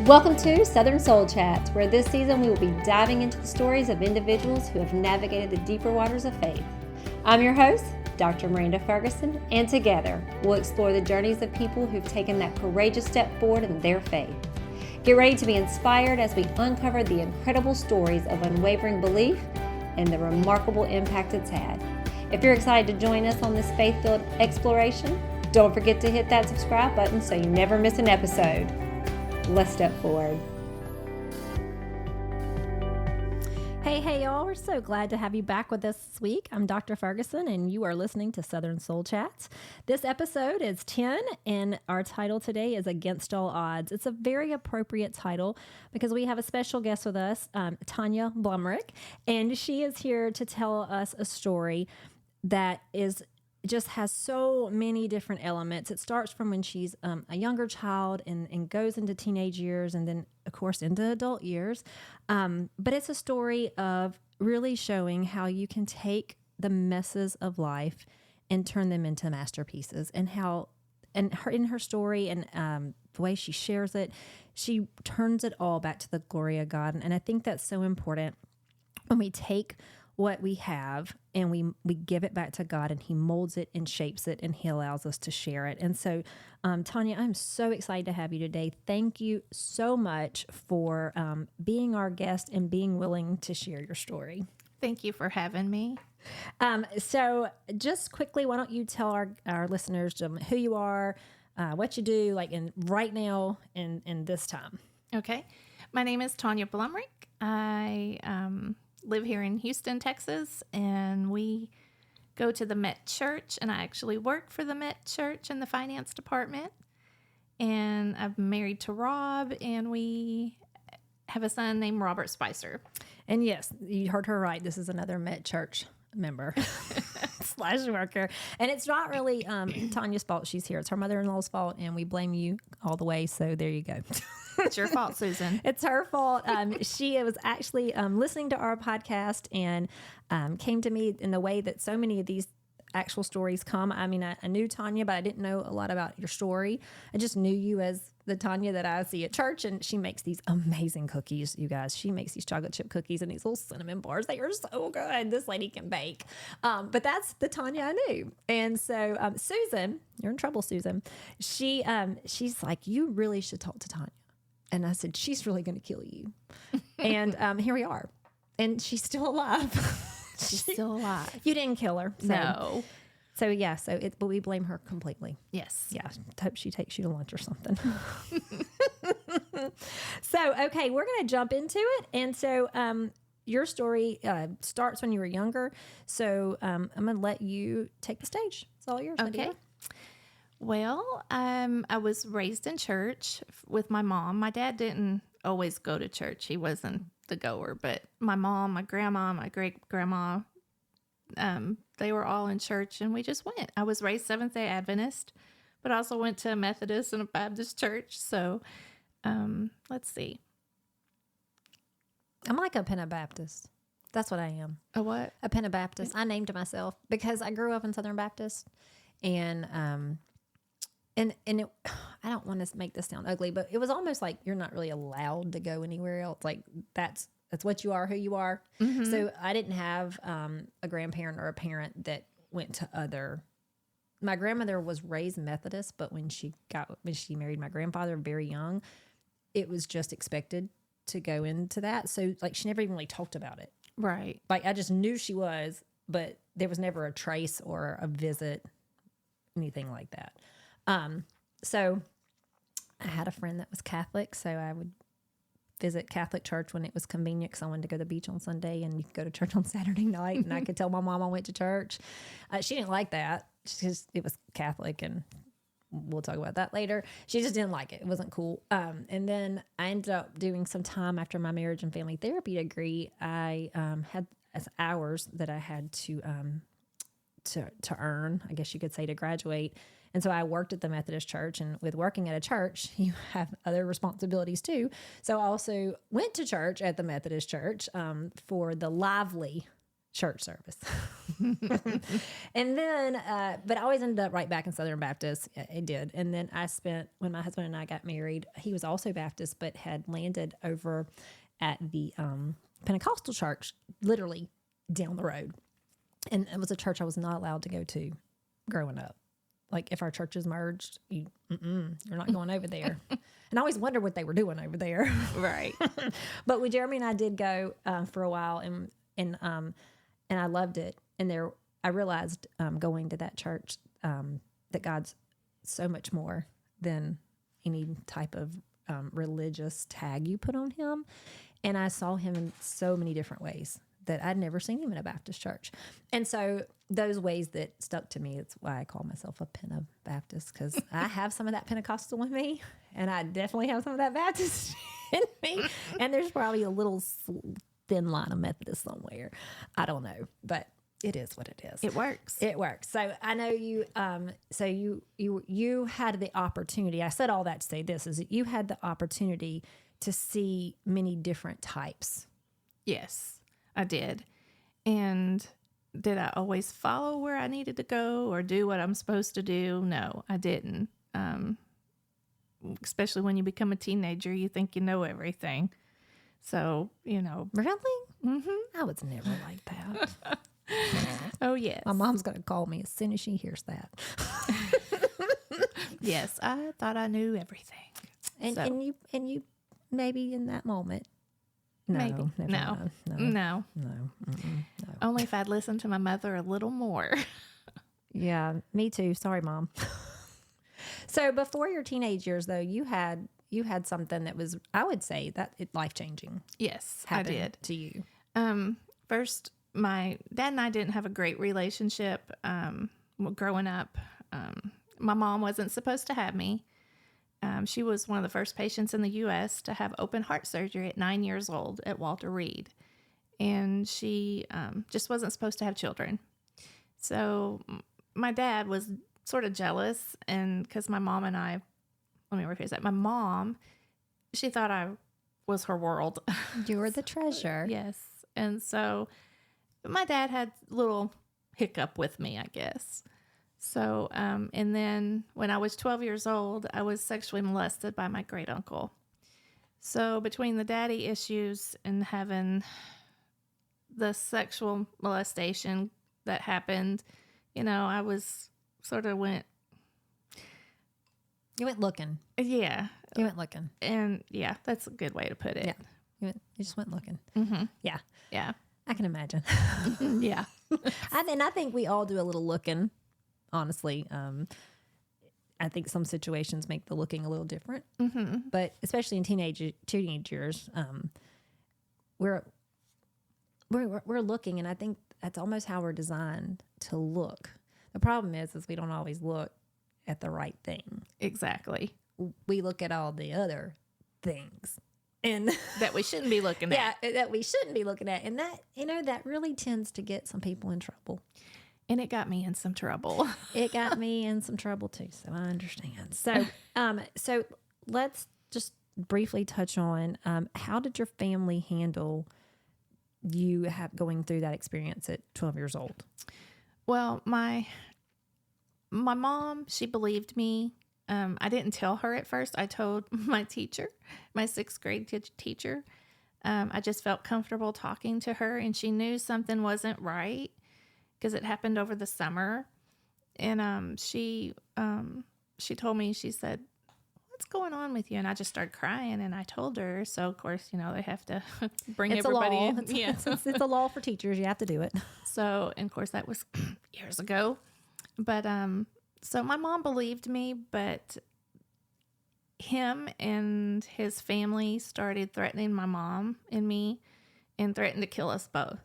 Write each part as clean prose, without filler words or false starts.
Welcome to Southern Soul Chats, where this season we will be diving into the stories of individuals who have navigated the deeper waters of faith. I'm your host, Dr. Miranda Ferguson, and together we'll explore the journeys of people who've taken that courageous step forward in their faith. Get ready to be inspired as we uncover the incredible stories of unwavering belief and the remarkable impact it's had. If you're excited to join us on this faith-filled exploration, don't forget to hit that subscribe button so you never miss an episode. Let's step forward. Hey, y'all. We're so glad to have you back with us this week. I'm Dr. Ferguson, and you are listening to Southern Soul Chats. This episode is 10, and our title today is Against All Odds. It's a very appropriate title because we have a special guest with us, Tanya Blumrick, and she is here to tell us a story that just has so many different elements. It starts from when she's a younger child and goes into teenage years and then, of course, into adult years. But it's a story of really showing how you can take the messes of life and turn them into masterpieces, and how, in her story and the way she shares it, she turns it all back to the glory of God. And I think that's so important when we take what we have and we give it back to God, and He molds it and shapes it, and He allows us to share it. And so, Tanya, I'm so excited to have you today. Thank you so much for being our guest and being willing to share your story. Thank you for having me. So just quickly, why don't you tell our listeners who you are, what you do, like right now in this time. Okay. My name is Tanya Blumrick. I live here in Houston, Texas, and we go to the Met Church, and I actually work for the Met Church in the finance department. And I'm married to Rob, and we have a son named Robert Spicer. And yes, you heard her right. This is another Met Church member / worker. And it's not really Tanya's fault she's here. It's her mother-in-law's fault, and we blame you all the way. So there you go. It's your fault, Susan. It's her fault. She was actually listening to our podcast and came to me in the way that so many of these actual stories come. I mean, I knew Tanya, but I didn't know a lot about your story. I just knew you as the Tanya that I see at church, and she makes these amazing cookies, you guys. She makes these chocolate chip cookies and these little cinnamon bars. They are so good. This lady can bake. But that's the Tanya I knew. And so Susan, you're in trouble, Susan. She's like, you really should talk to Tanya. And I said, she's really going to kill you. And here we are. And she's still alive. She's still alive. You didn't kill her. So. No. So yeah, but we blame her completely. Yes. Yeah. Hope she takes you to lunch or something. So, okay, we're going to jump into it. And so your story starts when you were younger. So I'm going to let you take the stage. It's all yours. Okay. Medea. Well, I was raised in church with my mom. My dad didn't always go to church. He wasn't the goer, but my mom, my grandma, my great-grandma, they were all in church, and we just went. I was raised Seventh-day Adventist, but I also went to a Methodist and a Baptist church. So let's see. I'm like a Pentabaptist. That's what I am. A what? A Pentabaptist. I named myself because I grew up in Southern Baptist, and it, I don't want to make this sound ugly, but it was almost like you're not really allowed to go anywhere else. Like that's what you are, who you are. Mm-hmm. So I didn't have a grandparent or a parent that went to other. My grandmother was raised Methodist, but when she married my grandfather very young, it was just expected to go into that. So like she never even really talked about it. Right. Like I just knew she was, but there was never a trace or a visit, anything like that. So I had a friend that was Catholic, so I would visit Catholic church when it was convenient because I wanted to go to the beach on Sunday and you could go to church on Saturday night, and I could tell my mom I went to church. She didn't like that. It was Catholic, and we'll talk about that later. She just didn't like it. It wasn't cool. And then I ended up doing some time after my marriage and family therapy degree. I had as hours that I had to earn, I guess you could say, to graduate. And so I worked at the Methodist church, and with working at a church, you have other responsibilities too. So I also went to church at the Methodist church for the lively church service. And then, but I always ended up right back in Southern Baptist. It did. And then when my husband and I got married, he was also Baptist, but had landed over at the Pentecostal church, literally down the road. And it was a church I was not allowed to go to growing up. Like if our churches merged, you're not going over there. And I always wondered what they were doing over there. Right. But with Jeremy and I did go for a while, and I loved it. And I realized going to that church that God's so much more than any type of religious tag you put on him. And I saw him in so many different ways that I'd never seen him in a Baptist church. And so those ways that stuck to me, it's why I call myself a Baptist, because I have some of that Pentecostal in me, and I definitely have some of that Baptist in me. And there's probably a little thin line of Methodist somewhere. I don't know, but it is what it is. It works. It works. So I know you. So you had the opportunity. I said all that to say this is that you had the opportunity to see many different types. Yes, I did. And did I always follow where I needed to go or do what I'm supposed to do? No, I didn't. Especially when you become a teenager, you think you know everything. So, Really? Mm-hmm. I was never like that. Oh, yes. My mom's going to call me as soon as she hears that. Yes, I thought I knew everything. And you maybe in that moment. No, Maybe. No. No. No. Only if I'd listened to my mother a little more. Yeah, me too. Sorry, Mom. So before your teenage years, though, you had something that was, I would say, that life-changing. Yes, I happened did. to you. First, my dad and I didn't have a great relationship growing up. My mom wasn't supposed to have me. She was one of the first patients in the U.S. to have open heart surgery at 9 years old at Walter Reed. And she just wasn't supposed to have children. So my dad was sort of jealous, and because my mom and I, let me rephrase that. My mom, she thought I was her world. You were the treasure. Yes. And so my dad had a little hiccup with me, I guess. So, and then when I was 12 years old, I was sexually molested by my great uncle. So between the daddy issues and having the sexual molestation that happened, I was sort of went. You went looking. Yeah. You went looking. And yeah, that's a good way to put it. Yeah. You just went looking. Mm-hmm. Yeah. Yeah. I can imagine. Yeah. I think we all do a little looking. Honestly, I think some situations make the looking a little different, but especially in teenage years, we're looking, and I think that's almost how we're designed to look. The problem is we don't always look at the right thing. Exactly. We look at all the other things, and that we shouldn't be looking at. Yeah, that we shouldn't be looking at, and that that really tends to get some people in trouble. And it got me in some trouble. It got me in some trouble too, so I understand. So, so let's just briefly touch on how did your family handle you going through that experience at 12 years old? Well, my mom, she believed me. I didn't tell her at first. I told my teacher, my 6th grade teacher. I just felt comfortable talking to her, and she knew something wasn't right, because it happened over the summer. And she told me, she said, "What's going on with you?" And I just started crying, and I told her. So, of course, they have to bring everybody in. It's a law for teachers. You have to do it. So, and of course, that was years ago. But so my mom believed me, but him and his family started threatening my mom and me and threatened to kill us both.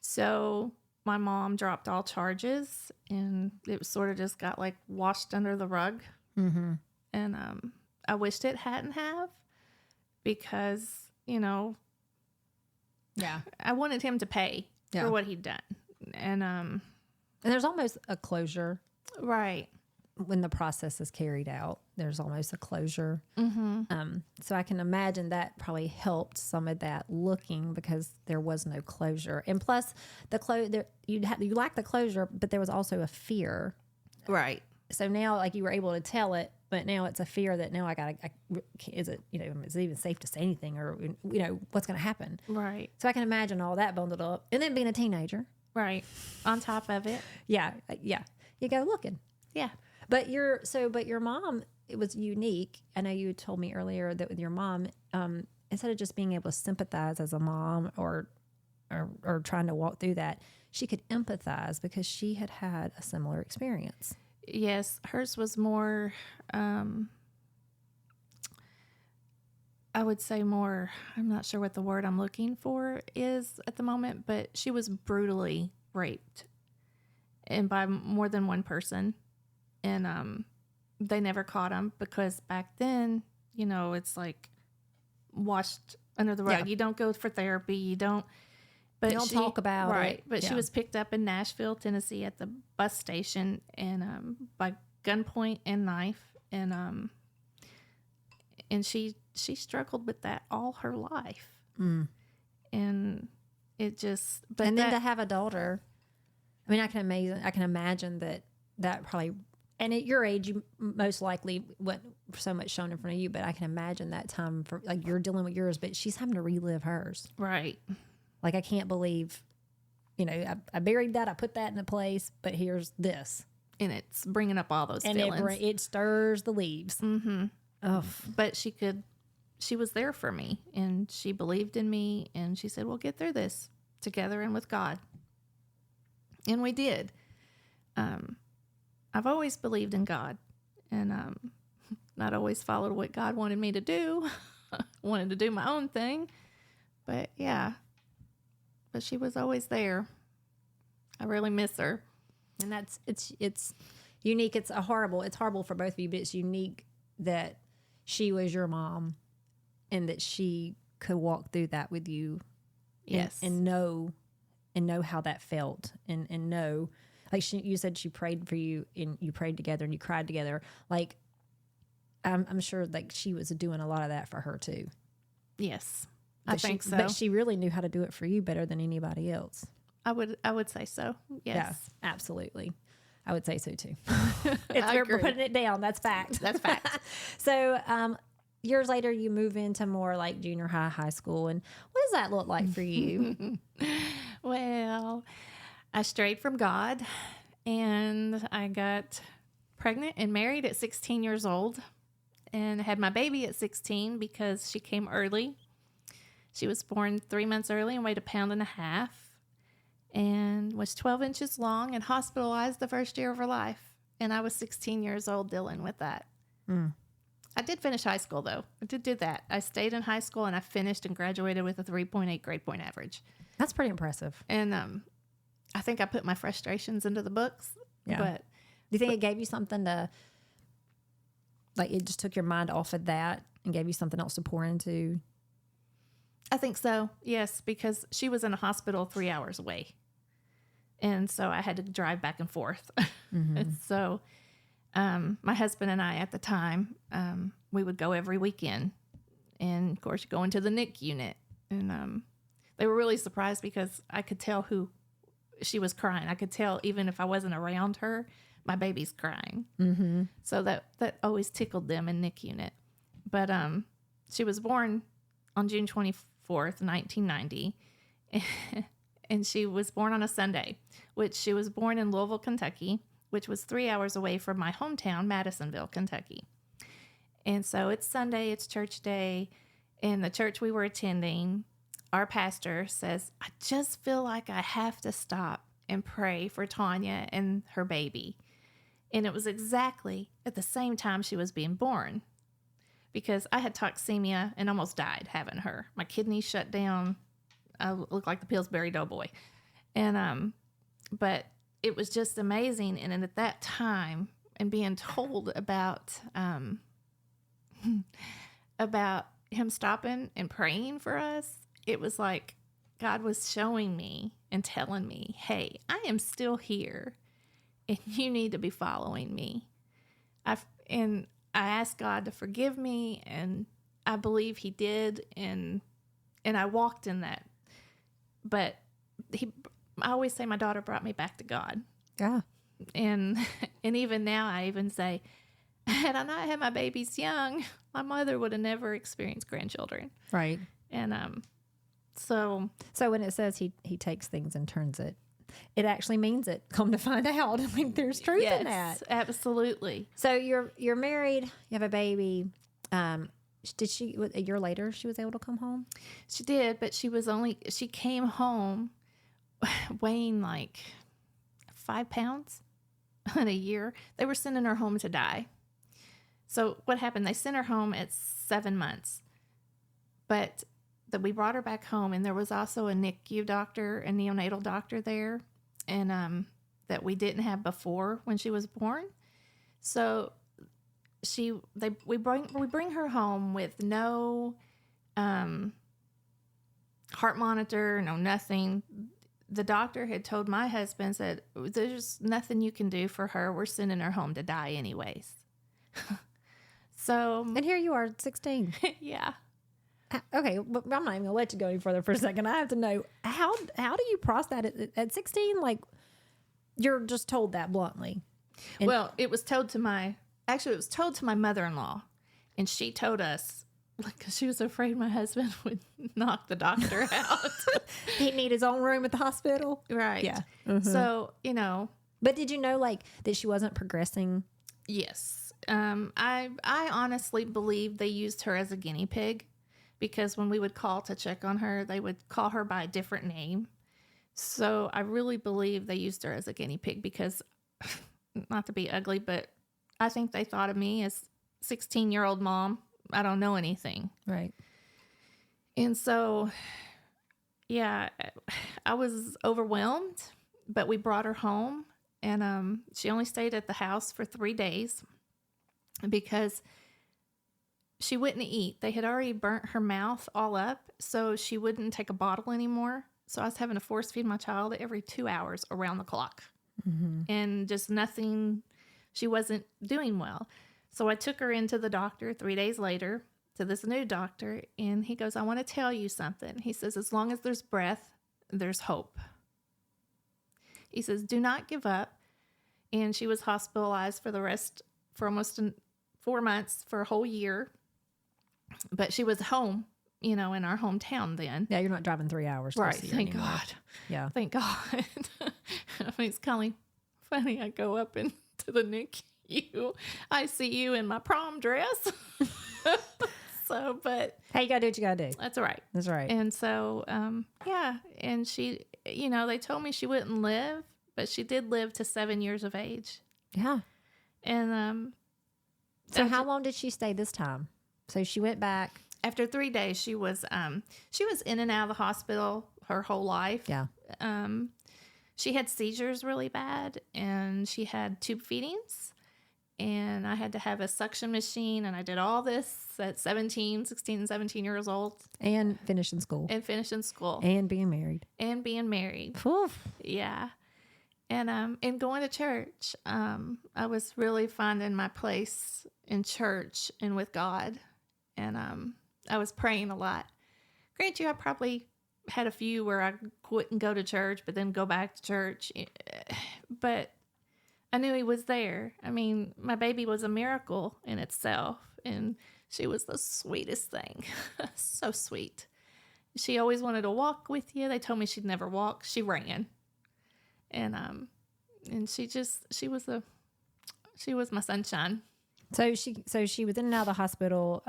So my mom dropped all charges, and it sort of just got washed under the rug. Mm-hmm. And I wished it hadn't have, because, yeah, I wanted him to pay for what he'd done. And there's almost a closure. Right. when the process is carried out, there's almost a closure. Mm-hmm. So I can imagine that probably helped some of that looking, because there was no closure. And plus you lack the closure, but there was also a fear. Right. So now, like, you were able to tell it, but now it's a fear that now is it even safe to say anything, or, what's going to happen? Right. So I can imagine all that bundled up, and then being a teenager. Right. On top of it. Yeah. You go looking. Yeah. But your mom, it was unique. I know you told me earlier that with your mom, instead of just being able to sympathize as a mom or trying to walk through that, she could empathize because she had had a similar experience. Yes, hers was more, I would say more, I'm not sure what the word I'm looking for is at the moment, but she was brutally raped, and by more than one person. And they never caught him, because back then, it's like washed under the rug. Yeah. You don't go for therapy. You don't. But You don't talk about it. But she was picked up in Nashville, Tennessee, at the bus station, and by gunpoint and knife, and she struggled with that all her life, and it just. But and then to have a daughter, I mean, I can imagine that probably. And at your age, you most likely wasn't so much shown in front of you, but I can imagine that time for, like, you're dealing with yours, but she's having to relive hers. Right. Like, I can't believe, I buried that, I put that in a place, but here's this. And it's bringing up all those and feelings. it stirs the leaves. Mm-hmm. Oh. But she was there for me, and she believed in me, and she said, we'll get through this together and with God. And we did. I've always believed in God, and not always followed what God wanted me to do. Wanted to do my own thing. But yeah. But she was always there. I really miss her. And it's unique. It's horrible for both of you, but it's unique that she was your mom and that she could walk through that with you. Yes. And know how that felt, and know, like, you said she prayed for you, and you prayed together and you cried together. Like, I'm sure, like, she was doing a lot of that for her too. Yes. But I think so. But she really knew how to do it for you better than anybody else. I would say so. Yes. Yeah, absolutely. I would say so too. We're putting it down. That's fact. That's fact. So, years later, you move into more like junior high school. And what does that look like for you? Well, I strayed from God, and I got pregnant and married at 16 years old, and had my baby at 16 because she came early. She was born 3 months early and weighed 1.5 pounds, and was 12 inches long, and hospitalized the first year of her life. And I was 16 years old dealing with that. I did finish high school, though. I did do that. I stayed in high school, and I finished and graduated with a 3.8 grade point average. That's pretty impressive. And I think I put my frustrations into the books. Yeah. But do you think it gave you something to, like, it just took your mind off of that and gave you something else to pour into? I think so, yes, because she was in a hospital 3 hours away. And so I had to drive back and forth. And so my husband and I at the time, we would go every weekend. And, of course, go into the NIC unit. And they were really surprised because I could tell who she was crying. I could tell even if I wasn't around her, my baby's crying. Mm-hmm. So that always tickled them in NIC unit. But she was born on June 24th, 1990. And she was born on a Sunday, which she was born in Louisville, Kentucky, which was 3 hours away from my hometown, Madisonville, Kentucky. And so it's Sunday, it's church day. In the church we were attending, our pastor says, I just feel like I have to stop and pray for Tanya and her baby. And it was exactly at the same time she was being born, because I had toxemia and almost died having her. My kidneys shut down. I looked like the Pillsbury Doughboy. And, but it was just amazing. And at that time, and being told about him stopping and praying for us, it was like God was showing me and telling me, hey, I am still here, and you need to be following me. And I asked God to forgive me, and I believe He did, and I walked in that. But I always say my daughter brought me back to God. Yeah. And even now I even say, had I not had my babies young, my mother would have never experienced grandchildren. Right. And so when it says he takes things and turns it, it actually means it. Come to find out, I mean, there's truth in that. Absolutely. So you're married, you have a baby. Did she, a year later, she was able to come home? She did, but she came home weighing like 5 pounds in a year. They were sending her home to die. So what happened? They sent her home at 7 months, but we brought her back home, and there was also a NICU doctor, a neonatal doctor there, and that we didn't have before when she was born. So we bring her home with no heart monitor, no nothing. The doctor had told my husband, said, there's nothing you can do for her. We're sending her home to die anyways. So, and here you are, 16. Yeah. Okay, but I'm not even gonna let you go any further for a second. I have to know how do you process that at 16? Like, you're just told that bluntly. And well, it was told to my mother-in-law, and she told us, because she was afraid my husband would knock the doctor out. He'd need his own room at the hospital. Right. Yeah. Mm-hmm. So, But did you know, like, that she wasn't progressing? Yes. I honestly believe they used her as a guinea pig, because when we would call to check on her, they would call her by a different name. So I really believe they used her as a guinea pig because, not to be ugly, but I think they thought of me as 16-year-old mom. I don't know anything. Right. And so, yeah, I was overwhelmed, but we brought her home, and she only stayed at the house for 3 days because she wouldn't eat. They had already burnt her mouth all up, so she wouldn't take a bottle anymore. So I was having to force feed my child every 2 hours around the clock. Mm-hmm. And just nothing, she wasn't doing well. So I took her into the doctor 3 days later, to this new doctor, and he goes, I want to tell you something. He says, as long as there's breath, there's hope. He says, do not give up. And she was hospitalized for almost 4 months, for a whole year. But she was home, in our hometown then. Yeah, you're not driving 3 hours. Right, thank God. Yeah. Thank God. I mean, it's kind of funny. I go up into the NICU. I see you in my prom dress. So, but... Hey, you got to do what you got to do. That's right. That's right. And so, yeah. And she, they told me she wouldn't live, but she did live to 7 years of age. Yeah. And, so how long did she stay this time? So she went back. After 3 days, she was in and out of the hospital her whole life. Yeah. She had seizures really bad, and she had tube feedings, and I had to have a suction machine, and I did all this at 16 and 17 years old. And finishing school. And being married. Oof. Yeah. And going to church, I was really finding my place in church and with God. And I was praying a lot. Granted, I probably had a few where I wouldn't go to church, but then go back to church. But I knew He was there. I mean, my baby was a miracle in itself, and she was the sweetest thing. So sweet. She always wanted to walk with you. They told me she'd never walk. She ran. And she was my sunshine. So she was in and out of the hospital,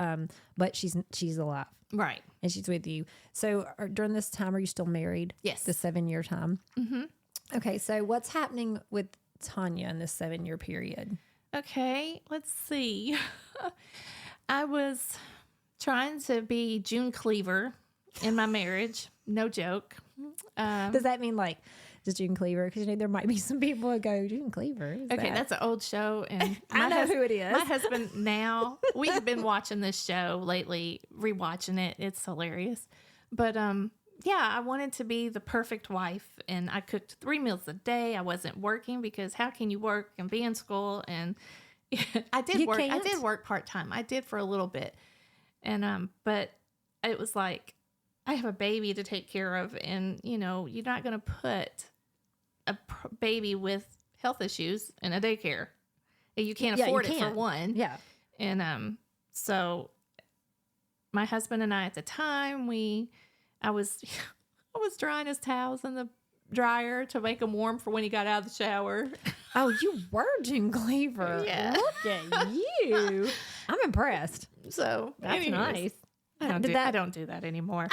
but she's alive. Right. And she's with you. So during this time, are you still married? Yes. The 7-year time? Mm-hmm. Okay, so what's happening with Tanya in this 7-year period? Okay, let's see. I was trying to be June Cleaver in my marriage. No joke. Does that mean like just June Cleaver? Because there might be some people who go, June Cleaver. Okay, that's an old show. And I know who it is. My husband now, we've been watching this show lately, rewatching it. It's hilarious. But yeah, I wanted to be the perfect wife, and I cooked 3 meals a day. I wasn't working because how can you work and be in school? And I did You work. I can't? did work part-time. I did for a little bit. And, but it was like, I have a baby to take care of. And, you know, you're not going to put a baby with health issues in a daycare. You can't afford it for one. Yeah. And, so my husband and I at the time, I was drying his towels in the dryer to make them warm for when he got out of the shower. Oh, you were June Cleaver. Yeah. Look at you. I'm impressed. So That's anyways, nice. I don't do that anymore.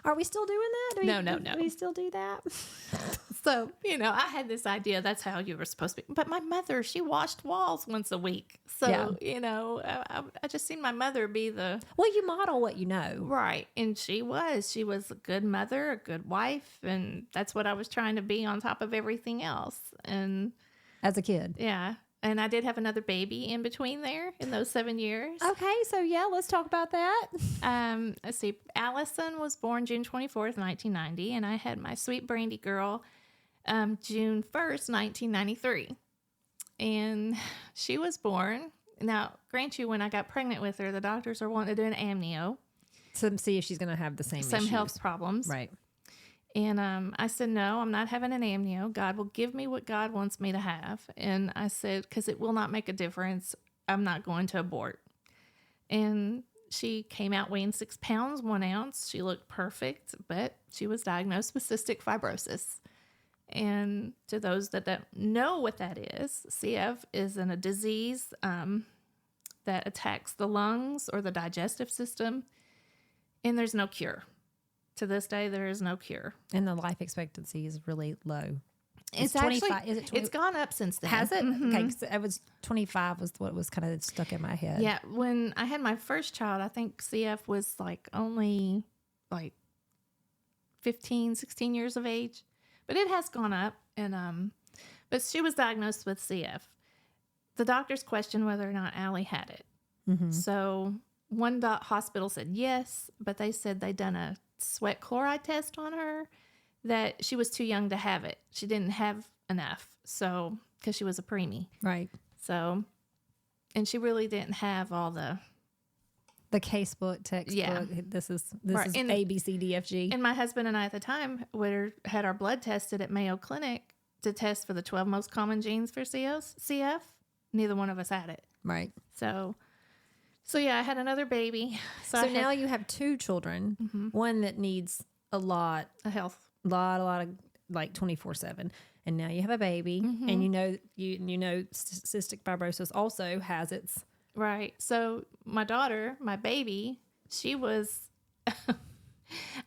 Are we still doing that? No. Do we still do that? So, you know, I had this idea that's how you were supposed to be. But my mother, she washed walls once a week. So, Yeah. you know, I just seen my mother be the... Well, you model what you know. Right. And she was a good mother, a good wife. And that's what I was trying to be on top of everything else. And As a kid. yeah. And I did have another baby in between there in those 7 years. Okay, so yeah, let's talk about that. Let's see. Allison was born June 24th, 1990. And I had my sweet Brandy girl June 1st, 1993. And she was born. Now, grant you, when I got pregnant with her, the doctors are wanting to do an amnio. To see if she's going to have the same issues. Health problems. Right. And I said, no, I'm not having an amnio. God will give me what God wants me to have. And I said, because it will not make a difference. I'm not going to abort. And she came out weighing 6 pounds, 1 ounce. She looked perfect, but she was diagnosed with cystic fibrosis. And to those that don't know what that is, CF is a disease that attacks the lungs or the digestive system, and there's no cure. To this day, there is no cure. And the life expectancy is really low. It's 25. Actually, Is it 20? It's gone up since then. Has it? Mhm. Okay, 'cause it was 25 was what was kind of stuck in my head. Yeah, when I had my first child, I think CF was like only like 15, 16 years of age. But it has gone up. And but she was diagnosed with CF. The doctors questioned whether or not Allie had it. Mm-hmm. So one hospital said yes, but they said they'd done a sweat chloride test on her, that she was too young to have it. She didn't have enough. So, because she was a preemie. Right. So, and she really didn't have all the casebook, textbook. Yeah. This is Right. is And- A, B, C, D, F, G. And my husband and I at the time had our blood tested at Mayo Clinic to test for the 12 most common genes for CF. Neither one of us had it. Right. So yeah, I had another baby. So I now had you have 2 children, Mhm. one that needs a lot a health. of like 24/7, and now you have a baby, Mhm. and you know cystic fibrosis also has its Right. So my daughter, my baby, she was,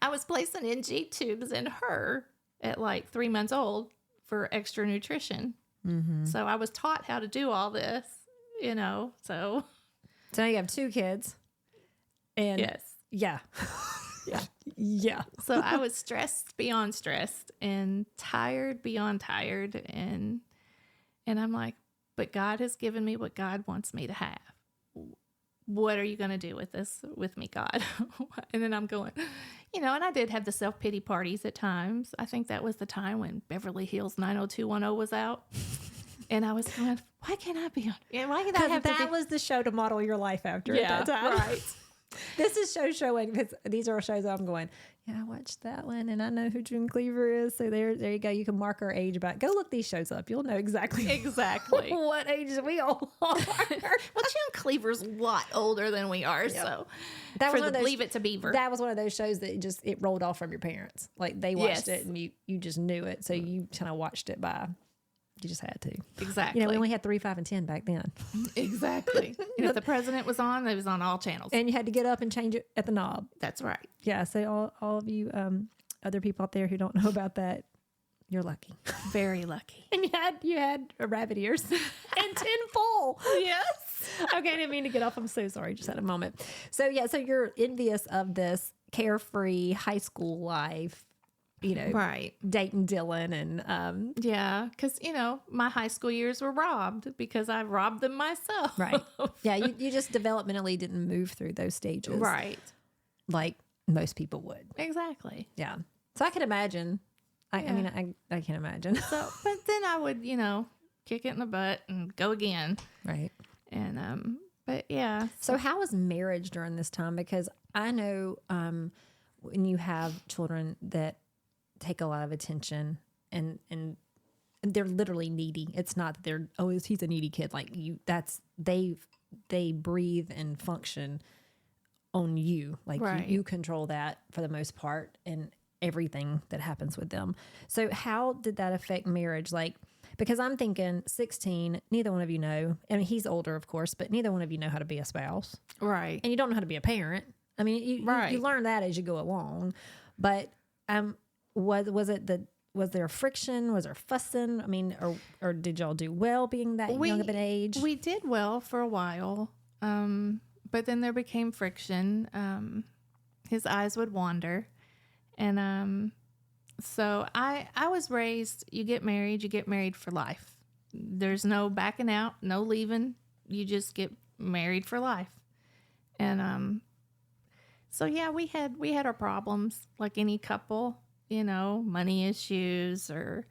I was placing NG tubes in her at like 3 months old for extra nutrition. Mm-hmm. So I was taught how to do all this, you know, so. So now you have 2 kids, and Yes. yeah, yeah. So I was stressed beyond stressed and tired beyond tired. And I'm like, but God has given me what God wants me to have. What are you going to do with this with me, God? And then I'm going, you know, and I did have the self-pity parties at times. I think that was the time when Beverly Hills 90210 was out. And I was going, why can't I be on? Yeah, why can't I have That was the show to model your life after Yeah, at that time. right. This is showing, because these are shows I'm going, yeah, I watched that one, and I know who June Cleaver is. So there you go. You can mark our age back. Go look these shows up. You'll know exactly what age we all are. Well, June Cleaver's a lot older than we are, so That was one of those, Leave It to Beaver. That was one of those shows that it rolled off from your parents. Like they watched Yes. it, and you just knew it, so you kind of watched it by. You just had to. Exactly. You know, we only had 3, 5, and 10 back then. Exactly. And if the president was on, it was on all channels. And you had to get up and change it at the knob. That's right. Yeah, so all of you other people out there who don't know about that, you're lucky. Very lucky. And you had rabbit ears and 10 full. Yes. Okay, I didn't mean to get off. I'm so sorry. Just had a moment. So yeah, so you're envious of this carefree high school life, you know, Right. dating Dylan and Yeah. Because, you know, my high school years were robbed because I robbed them myself. right. Yeah, you just developmentally didn't move through those stages. Right. Like most people would. Exactly. Yeah. So I can imagine. I Yeah. mean, I can imagine. So, but then I would, you know, kick it in the butt and go again. Right. And, but yeah. So how was marriage during this time? Because I know when you have children that take a lot of attention and they're literally needy. It's not that they're, oh, he's a needy kid. Like they breathe and function on you. Like right. you control that for the most part and everything that happens with them. So how did that affect marriage? Like, because I'm thinking 16, neither one of you know. I mean, he's older, of course, but neither one of you know how to be a spouse. Right. And you don't know how to be a parent. I mean, you learn that as you go along. But was there friction? Was there fussing? I mean, or did y'all do well being that young of an age? We did well for a while. But then there became friction. His eyes would wander. And so I was raised, you get married for life. There's no backing out, no leaving. You just get married for life. And so yeah, we had our problems like any couple, money issues or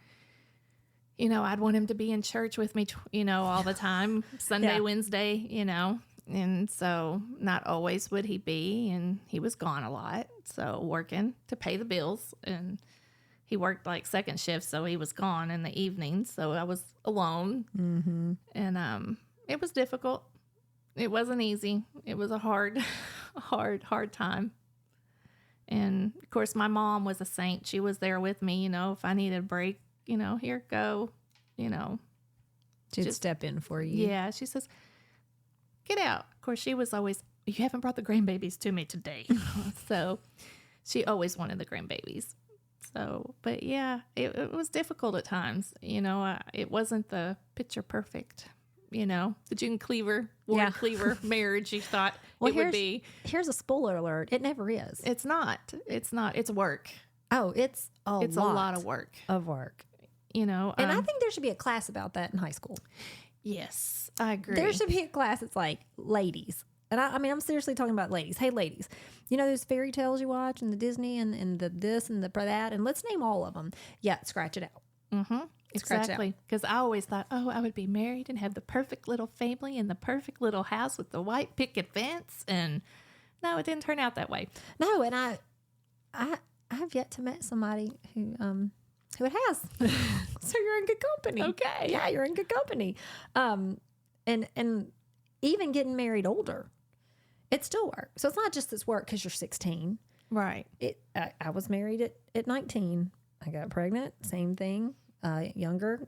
I'd want him to be in church with me, all the time, Sunday, Wednesday, And so not always would he be, and he was gone a lot. So working to pay the bills, and he worked like second shift, so he was gone in the evenings. So I was alone, and it was difficult. It wasn't easy. It was a hard time. And of course, my mom was a saint. She was there with me. If I needed a break, here, go. She'd step in for you. Yeah, she says, get out. Of course, she was always, you haven't brought the grandbabies to me today. So she always wanted the grandbabies. So, but yeah, it was difficult at times. It wasn't the picture perfect, the June Cleaver, Warren Cleaver marriage you thought it would be. Here's a spoiler alert. It never is. It's not. It's work. Oh, it's a lot of work. And I think there should be a class about that in high school. Yes, I agree. There should be a class that's like ladies. And I mean, I'm seriously talking about ladies. Hey, ladies, those fairy tales you watch and the Disney and the this and the that, and let's name all of them. Yeah, scratch it out. Mm-hmm. Exactly. Because I always thought, I would be married and have the perfect little family and the perfect little house with the white picket fence. And no, it didn't turn out that way. No, and I have yet to meet somebody who it has. So you're in good company. Okay. Yeah, you're in good company. And even getting married older, it's still work. So it's not just this work because you're 16. Right. I was married at 19. I got pregnant. Same thing. Younger.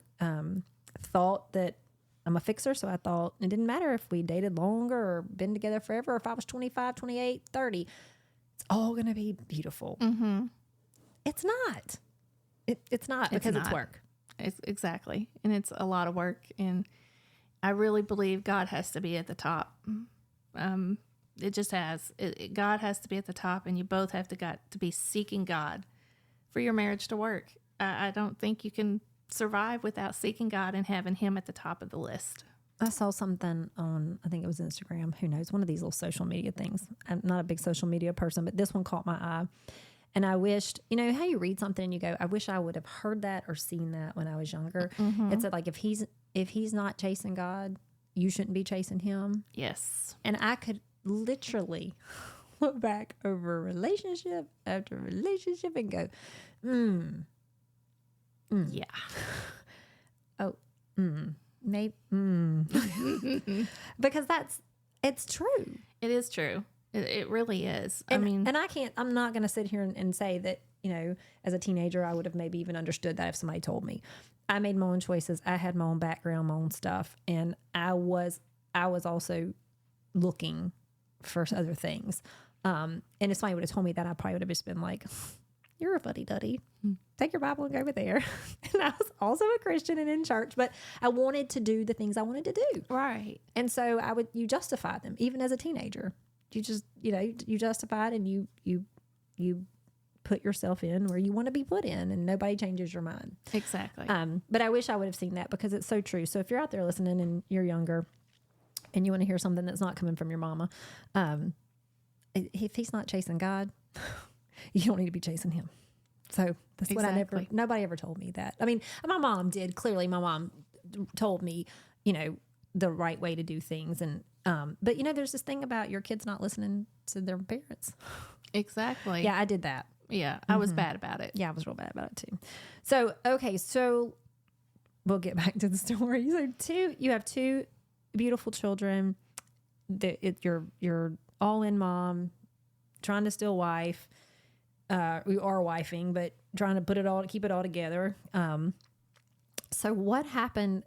Thought that I'm a fixer. So I thought it didn't matter if we dated longer or been together forever. Or if I was 25, 28, 30, it's all going to be beautiful. Mm-hmm. It's not. It's not because it's work. It's exactly. And it's a lot of work. And I really believe God has to be at the top. It just has. God has to be at the top, and you both have to be seeking God for your marriage to work. I don't think you can survive without seeking God and having him at the top of the list. I saw something on, I think it was Instagram. Who knows? One of these little social media things. I'm not a big social media person, but this one caught my eye. And I wished, how you read something and you go, I wish I would have heard that or seen that when I was younger. Mm-hmm. It said, like, if he's not chasing God, you shouldn't be chasing him. Yes. And I could literally look back over relationship after relationship and go, yeah. Oh, maybe, because it's true. It is true. It really is. And I'm not going to sit here and say that, as a teenager, I would have maybe even understood that if somebody told me. I made my own choices. I had my own background, my own stuff. And I was also looking for other things. And if somebody would have told me that, I probably would have just been like, you're a fuddy-duddy. Take your Bible and go over there. And I was also a Christian and in church, but I wanted to do the things I wanted to do. Right. And so you justify them, even as a teenager. You just, you justify it and you put yourself in where you want to be put in, and nobody changes your mind. Exactly. But I wish I would have seen that because it's so true. So if you're out there listening and you're younger and you want to hear something that's not coming from your mama, if he's not chasing God, you don't need to be chasing him. So that's what nobody ever told me that. I mean, my mom did. Clearly my mom told me, the right way to do things. And, but there's this thing about your kids not listening to their parents. Exactly. Yeah, I did that. Yeah, I was bad about it. Yeah, I was real bad about it too. So, okay, so we'll get back to the story. So you have two beautiful children. You're all in mom, trying to still wife. We are wifing, but trying to keep it all together. So what happened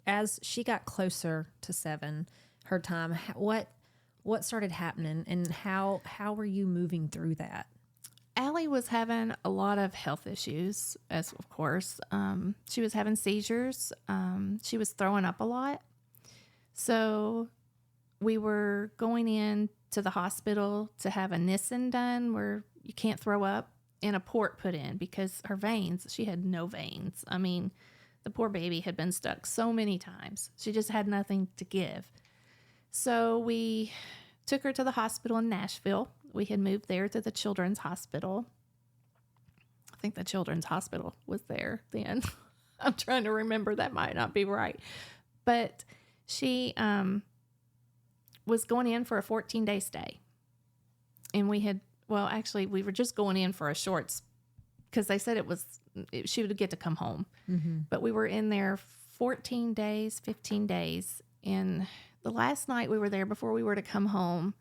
as she got closer to 7, her time? What started happening, and how were you moving through that? Allie was having a lot of health issues, as of course. She was having seizures. She was throwing up a lot. So we were going in to the hospital to have a Nissen done where you can't throw up, and a port put in because her veins, she had no veins. I mean, the poor baby had been stuck so many times. She just had nothing to give. So we took her to the hospital in Nashville. We had moved there to the Children's Hospital. I think the Children's Hospital was there then. I'm trying to remember. That might not be right. But she was going in for a 14-day stay. And we were just going in for a short, because they said she would get to come home. Mm-hmm. But we were in there 14 days, 15 days. And the last night we were there before we were to come home,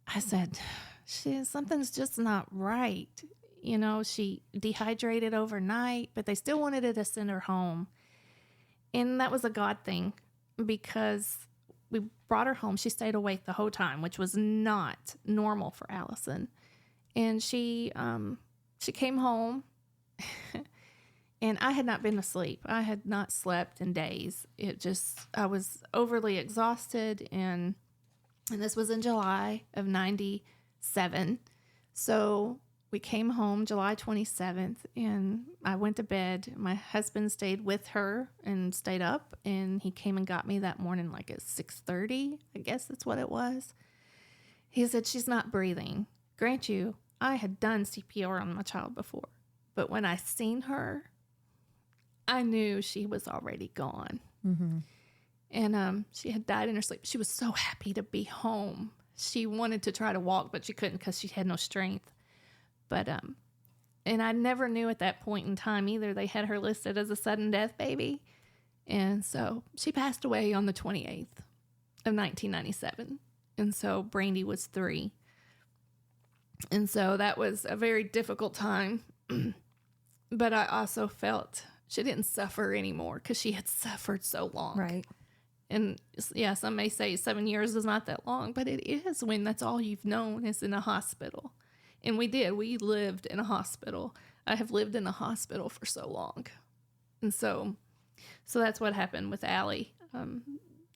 I said, something's just not right. She dehydrated overnight, but they still wanted to send her home. And that was a God thing, because we brought her home. She stayed awake the whole time, which was not normal for Allison. And she came home, and I had not been asleep. I had not slept in days. I was overly exhausted, and this was in July of 97. So we came home July 27th, and I went to bed. My husband stayed with her and stayed up, and he came and got me that morning like at 6:30. I guess that's what it was. He said, she's not breathing. Grant you, I had done CPR on my child before, but when I seen her, I knew she was already gone. Mm-hmm. And she had died in her sleep. She was so happy to be home. She wanted to try to walk, but she couldn't because she had no strength. But and I never knew at that point in time either. They had her listed as a sudden death baby. And so she passed away on the 28th of 1997. And so Brandy was 3. And so that was a very difficult time. But I also felt she didn't suffer anymore because she had suffered so long. Right. And yeah, some may say 7 years is not that long, but it is when that's all you've known is in a hospital. And we lived in a hospital. I have lived in a hospital for so long. And so that's what happened with Allie.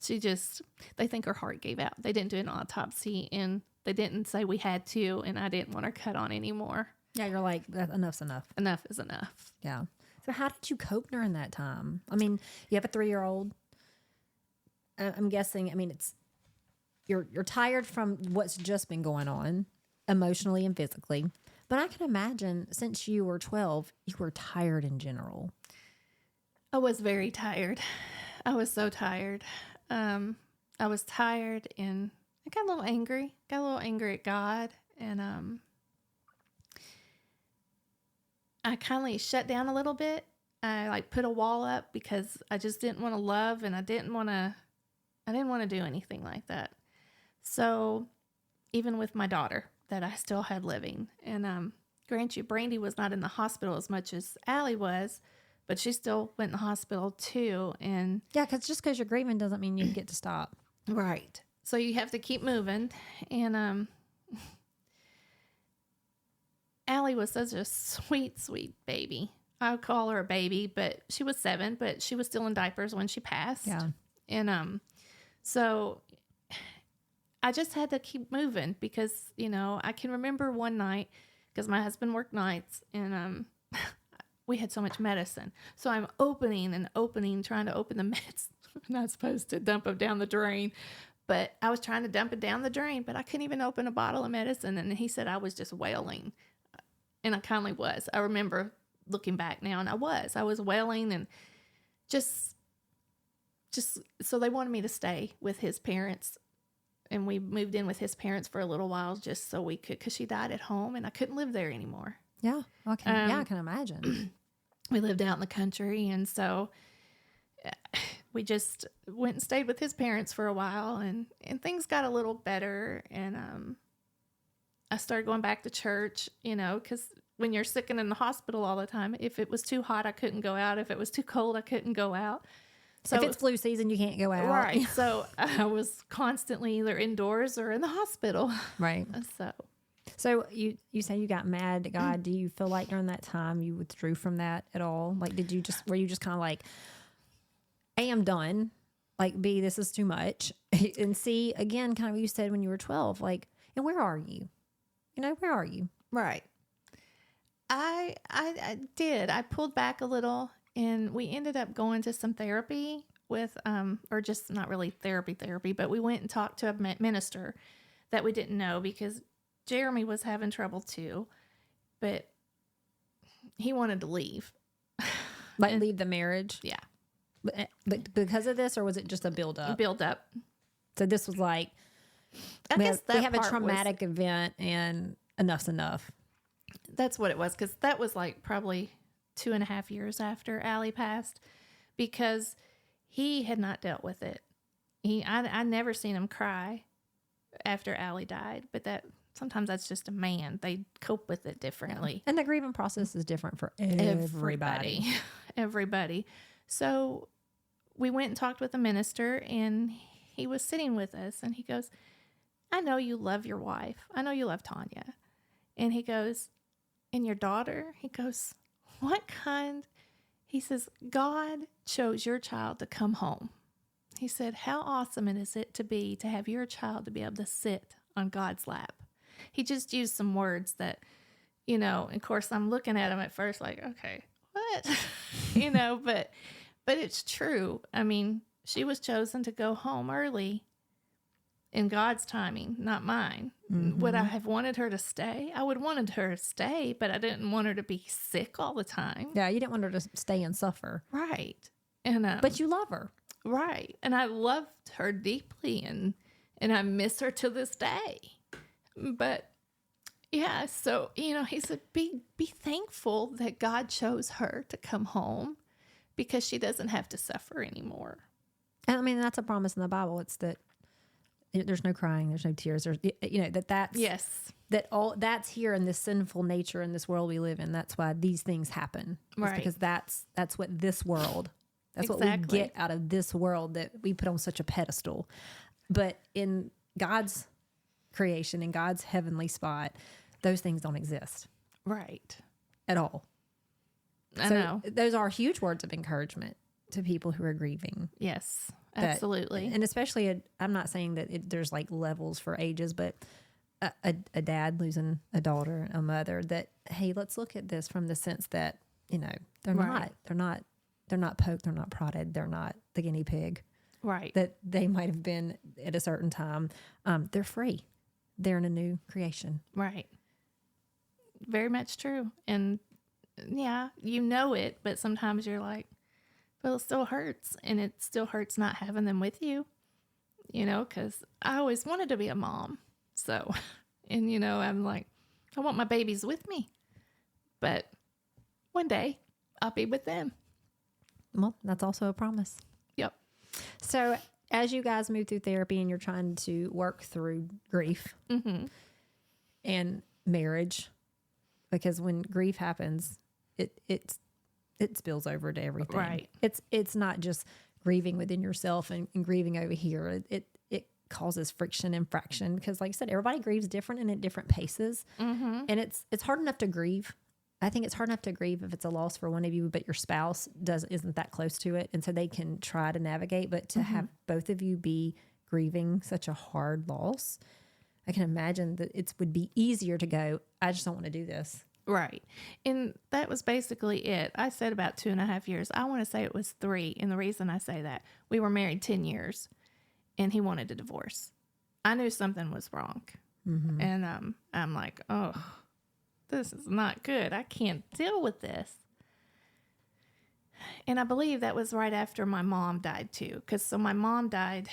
They think her heart gave out. They didn't do an autopsy, and they didn't say we had to, and I didn't want her cut on anymore. Yeah, you're like, enough's enough. Enough is enough. Yeah. So how did you cope during that time? I mean, you have a 3-year-old. I'm guessing, it's you're tired from what's just been going on emotionally and physically. But I can imagine since you were 12, you were tired in general. I was very tired. I was so tired. I was tired, and I got a little angry. Got a little angry at God, and I kind of shut down a little bit. I put a wall up because I just didn't want to love, and I didn't want to do anything like that. So even with my daughter that I still had living, and grant you, Brandy was not in the hospital as much as Allie was, but she still went in the hospital too. And yeah, because you're grieving doesn't mean you get to stop. Right. So you have to keep moving. And Allie was such a sweet, sweet baby. I would call her a baby, but she was 7, but she was still in diapers when she passed. Yeah. And so I just had to keep moving because, I can remember one night because my husband worked nights, and we had so much medicine. So I'm opening, trying to open the meds. I'm not supposed to dump them down the drain, but I was trying to dump it down the drain, but I couldn't even open a bottle of medicine. And he said I was just wailing. And I kindly was. I remember looking back now, and I was wailing and just just so they wanted me to stay with his parents. And we moved in with his parents for a little while just so we could, because she died at home and I couldn't live there anymore. Yeah. I can imagine. We lived out in the country. And so we just went and stayed with his parents for a while, and things got a little better. And I started going back to church, because when you're sick and in the hospital all the time, if it was too hot, I couldn't go out. If it was too cold, I couldn't go out. So if it's flu season, you can't go out. Right. So I was constantly either indoors or in the hospital. Right. So you say you got mad at God. Do you feel like during that time you withdrew from that at all? Like, were you just kind of like, A, I'm done. Like, B, this is too much. And C, again, kind of you said when you were 12, like, and where are you? Where are you? Right. I did. I pulled back a little, and we ended up going to some therapy with, or just not really therapy, but we went and talked to a minister that we didn't know, because Jeremy was having trouble too, but he wanted to leave. Like, leave the marriage? Yeah. But because of this, or was it just a build-up? Build-up. So this was like, we have a traumatic event, and enough's enough. That's what it was, because that was like probably 2.5 years after Allie passed, because he had not dealt with it. I never seen him cry after Allie died, but sometimes that's just a man. They cope with it differently. Yeah. And the grieving process is different for everybody. Everybody. So we went and talked with the minister, and he was sitting with us, and he goes, I know you love your wife. I know you love Tanya. And he goes, and your daughter? He goes, what kind? He says, God chose your child to come home. He said, how awesome is it to have your child to be able to sit on God's lap? He just used some words that, of course I'm looking at him at first like, okay, what? But it's true. I mean, she was chosen to go home early in God's timing, not mine. Mm-hmm. Would I have wanted her to stay? I would have wanted her to stay, but I didn't want her to be sick all the time. Yeah, you didn't want her to stay and suffer. Right. And but you love her. Right. And I loved her deeply, and I miss her to this day. But yeah, so, he said, be thankful that God chose her to come home, because she doesn't have to suffer anymore. And I mean, that's a promise in the Bible. It's that there's no crying, there's no tears. There's, that's yes, that's here in this sinful nature in this world we live in. That's why these things happen. Right. Because that's what this world, that's exactly what we get out of this world that we put on such a pedestal. But in God's creation, in God's heavenly spot, those things don't exist. Right. At all. I know. Those are huge words of encouragement to people who are grieving. Yes, absolutely. And especially, I'm not saying that there's like levels for ages, but a dad losing a daughter, a mother, that, hey, let's look at this from the sense that, they're right. they're not poked, they're not prodded, they're not the guinea pig. Right. That they might have been at a certain time. They're free. They're in a new creation. Right. Very much true. And yeah, it, but sometimes you're like, but it still hurts. And it still hurts not having them with you, because I always wanted to be a mom. So, and I'm like, I want my babies with me, but one day I'll be with them. Well, that's also a promise. Yep. So as you guys move through therapy and you're trying to work through grief mm-hmm. and marriage, because when grief happens, it spills over to everything. Right. It's not just grieving within yourself and grieving over here. It causes friction and fraction, because like I said, everybody grieves different and at different paces. Mm-hmm. And it's hard enough to grieve. I think it's hard enough to grieve if it's a loss for one of you, but your spouse isn't that close to it. And so they can try to navigate, but to have both of you be grieving such a hard loss, I can imagine that it would be easier to go, I just don't want to do this. Right. And that was basically it. I said about 2.5 years. I want to say it was 3. And the reason I say that, we were married 10 years and he wanted a divorce. I knew something was wrong. Mm-hmm. And I'm like, oh, this is not good. I can't deal with this. And I believe that was right after my mom died too. So my mom died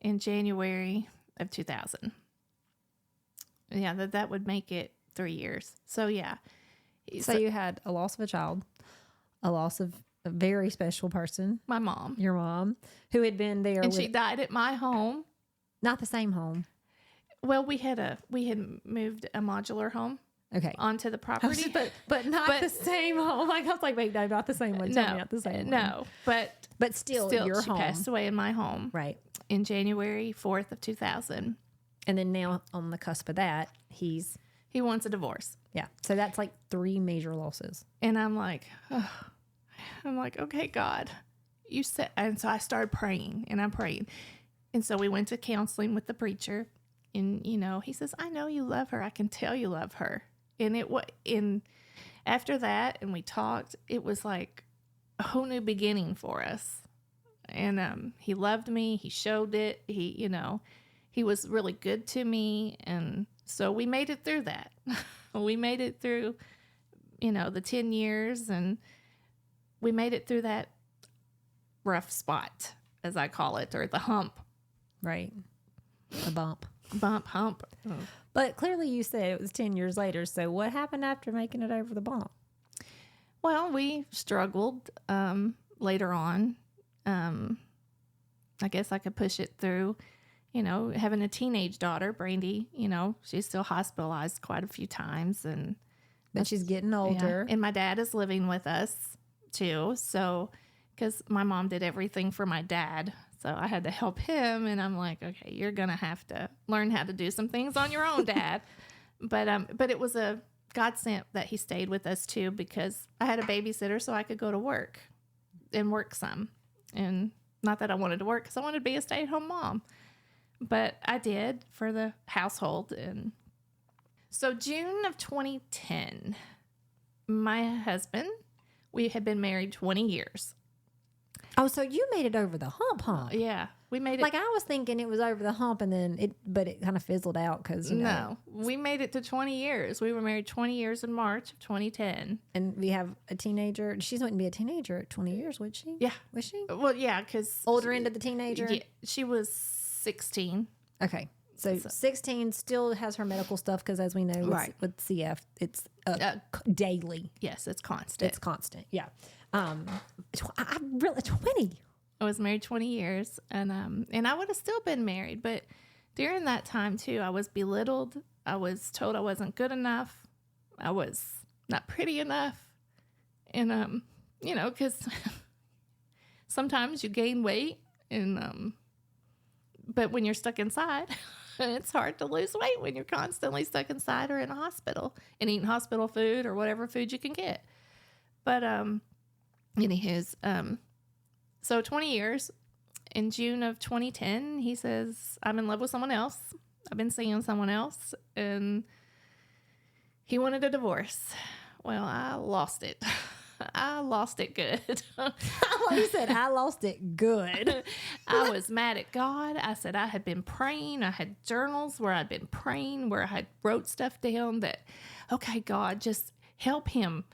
in January of 2000. Yeah, that would make it 3 years. So yeah. So you had a loss of a child, a loss of a very special person, My mom. your mom, who had been there. And she died at my home. Not the same home. Well, we had moved a modular home. Okay. Onto the property. but not the same home. Like, I was like, wait, no, not the same one. Tell me not the same one. No, but still your she home. passed away in my home. Right. In January 4th of 2000. And then now on the cusp of that, he wants a divorce. Yeah. So that's like 3 major losses. And I'm like, okay, God, you said, and so I started praying and I'm praying. And so we went to counseling with the preacher and, he says, I know you love her. I can tell you love her. And after that, and we talked, it was like a whole new beginning for us. And he loved me. He showed it. He was really good to me. And so we made it through that. We made it through, the 10 years, and we made it through that rough spot, as I call it, or the hump. Right. A bump. Hump. Oh. But clearly you said it was 10 years later. So what happened after making it over the bump? Well, we struggled later on. I guess I could push it through, having a teenage daughter, Brandy, she's still hospitalized quite a few times. But she's getting older. Yeah. And my dad is living with us too. So, because my mom did everything for my dad. So I had to help him, and I'm like, okay, you're going to have to learn how to do some things on your own, Dad. But it was a godsend that he stayed with us too, because I had a babysitter so I could go to work and work some. And not that I wanted to work, because I wanted to be a stay-at-home mom. But I did for the household. And so June of 2010, my husband, we had been married 20 years. Oh, so you made it over the hump. Yeah, we made it. Like, I was thinking it was over the hump, and then it kind of fizzled out because, No, we made it to 20 years. We were married 20 years in March of 2010. And we have a teenager. She wouldn't be a teenager at 20 years, would she? Yeah. Was she? Well, yeah, because... Older end of the teenager? Yeah, she was 16. Okay. So 16 still has her medical stuff because, as we know, with CF, it's daily. Yes, it's constant. It's constant, yeah. I'm really 20. I was married 20 years, and I would have still been married, but during that time too, I was belittled. I was told I wasn't good enough. I was not pretty enough, and because sometimes you gain weight, and but when you're stuck inside, it's hard to lose weight when you're constantly stuck inside or in a hospital and eating hospital food or whatever food you can get. But anywho's, so 20 years, in June of 2010, he says, I'm in love with someone else. I've been seeing someone else, and he wanted a divorce. Well, I lost it. I lost it good. Like you said, I lost it good. I was mad at God. I said I had been praying. I had journals where I'd been praying, where I had wrote stuff down that, okay, God, just help him.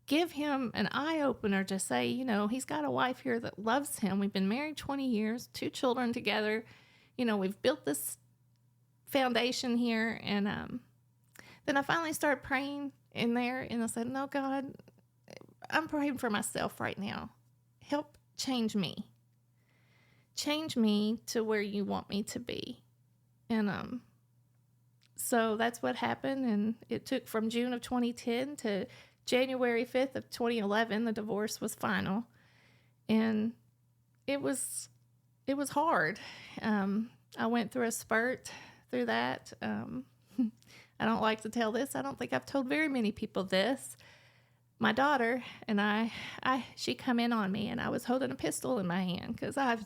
Give him an eye-opener to say, he's got a wife here that loves him. We've been married 20 years, 2 children together. We've built this foundation here. And then I finally started praying in there, and I said, no, God, I'm praying for myself right now. Help change me. Change me to where you want me to be. And so that's what happened, and it took from June of 2010 to January 5th of 2011, the divorce was final. And it was hard. I went through a spurt through that. I don't like to tell this. I don't think I've told very many people this. My daughter and she come in on me, and I was holding a pistol in my hand because I'd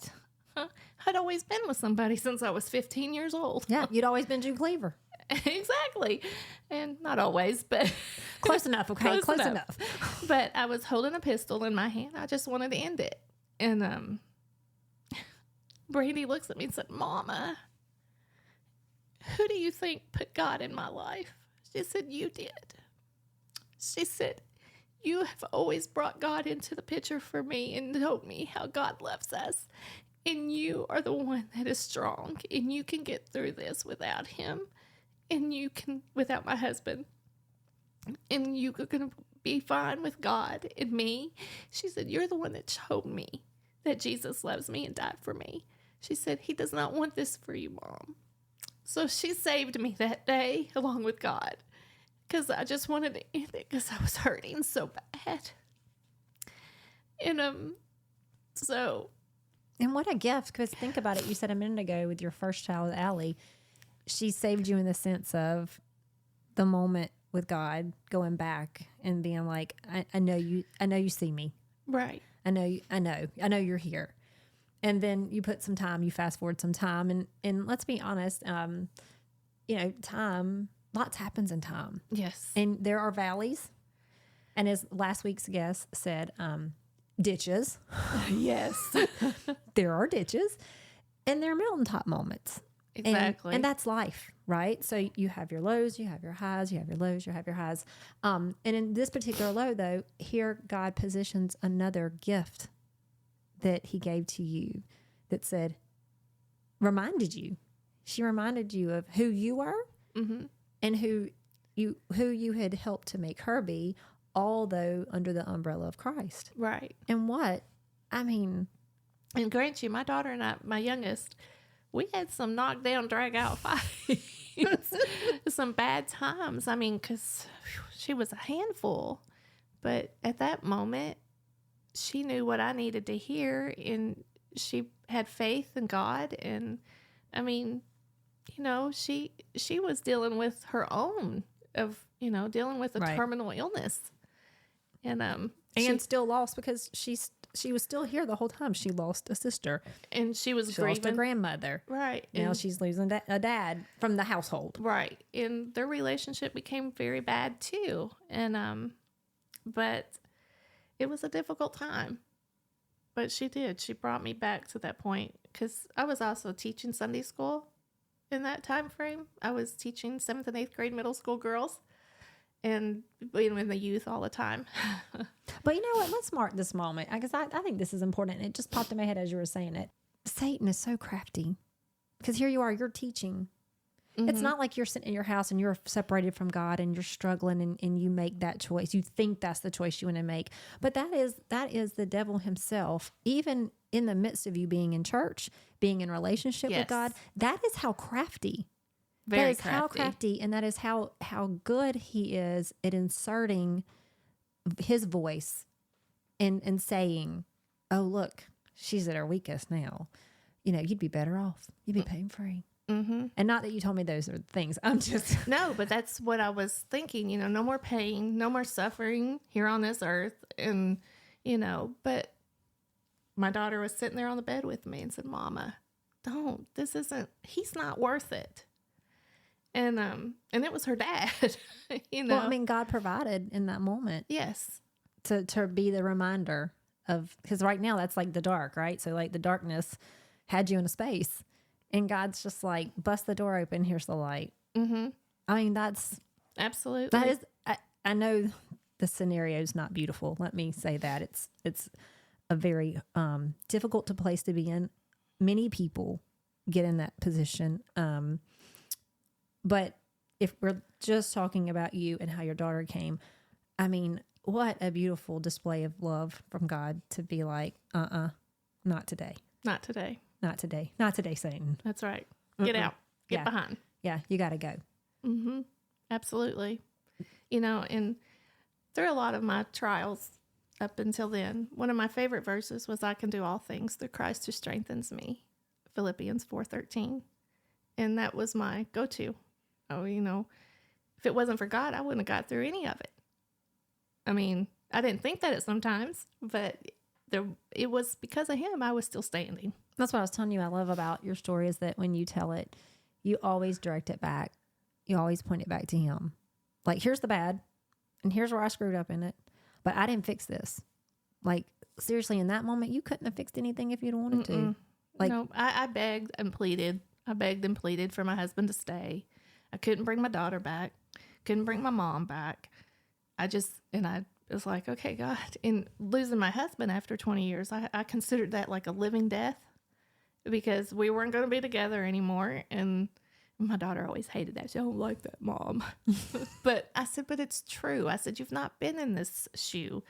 always been with somebody since I was 15 years old. Yeah, you'd always been June Cleaver. Exactly. And not always, but... Close enough, okay? Close enough. But I was holding a pistol in my hand. I just wanted to end it. And Brandy looks at me and said, Mama, who do you think put God in my life? She said, you did. She said, you have always brought God into the picture for me and told me how God loves us. And you are the one that is strong, and you can get through this without him, and you can, without my husband, and you're going to be fine with God and me. She said, you're the one that showed me that Jesus loves me and died for me. She said, he does not want this for you, Mom. So she saved me that day along with God, because I just wanted to end it because I was hurting so bad. And so... And what a gift, because think about it. You said a minute ago with your first child, Allie, she saved you in the sense of the moment with God, going back and being like, I know you see me. Right. I know you're here. And then you put some time, you fast forward some time, and let's be honest, time, lots happens in time. Yes. And there are valleys. And as last week's guest said, ditches. Yes. There are ditches, and there are mountaintop moments. Exactly. And that's life, right? So you have your lows, you have your highs, you have your lows, you have your highs. And in this particular low, though, here God positions another gift that he gave to you that said, reminded you. She reminded you of who you were and who you had helped to make her be, although under the umbrella of Christ. Right. And what? I mean... And grant you, my daughter and I, my youngest, we had some knockdown, drag out fights, some bad times. I mean, because she was a handful. But at that moment, she knew what I needed to hear, and she had faith in God. And I mean, she was dealing with her own of, dealing with a terminal illness. And still lost, because she was still here the whole time. She lost a sister, and she lost a grandmother. Right. Now she's losing a dad from the household. Right. And their relationship became very bad too. And but it was a difficult time. But she brought me back to that point, because I was also teaching Sunday school in that time frame. I was teaching 7th and 8th grade middle school girls, and being in the youth all the time. But you know what? Let's mark this moment, because I think this is important. It just popped in my head as you were saying it. Satan is so crafty, because here you are, you're teaching. It's not like you're sitting in your house and you're separated from God and you're struggling and you make that choice. You think that's the choice you want to make. But that is the devil himself, even in the midst of you being in church, being in relationship with God. That is how crafty. Very crafty. How crafty, and that is how good he is at inserting his voice and saying, oh, look, she's at her weakest now. You'd be better off. You'd be pain free. And not that you told me those are things. I'm just... No, but that's what I was thinking. No more pain, no more suffering here on this earth. And, but my daughter was sitting there on the bed with me and said, Mama, he's not worth it. And it was her dad, Well, I mean, God provided in that moment. Yes. To be the reminder of, because right now that's like the dark, right? So like the darkness had you in a space, and God's just like, bust the door open, here's the light. I mean, that's... Absolutely. That is, I know the scenario is not beautiful. Let me say that. It's a very difficult place to be in. Many people get in that position. But if we're just talking about you and how your daughter came, I mean, what a beautiful display of love from God to be like, not today. Not today. Not today. Not today, Satan. That's right. Get out. Get behind. Yeah, you got to go. Absolutely. And through a lot of my trials up until then, one of my favorite verses was, I can do all things through Christ who strengthens me. Philippians 4:13. And that was my go-to. Oh, if it wasn't for God, I wouldn't have got through any of it. I mean, I didn't think that at sometimes, but it was because of him I was still standing. That's what I was telling you I love about your story, is that when you tell it, you always direct it back. You always point it back to him. Like, here's the bad, and here's where I screwed up in it, but I didn't fix this. Like, seriously, in that moment, you couldn't have fixed anything if you'd wanted to. Like, no, I begged and pleaded. I begged and pleaded for my husband to stay. I couldn't bring my daughter back. Couldn't bring my mom back. I it's like, okay, God, in losing my husband after 20 years, I considered that like a living death because we weren't going to be together anymore. And my daughter always hated that. She don't like that, Mom. But I said, but it's true. I said, you've not been in this shoe.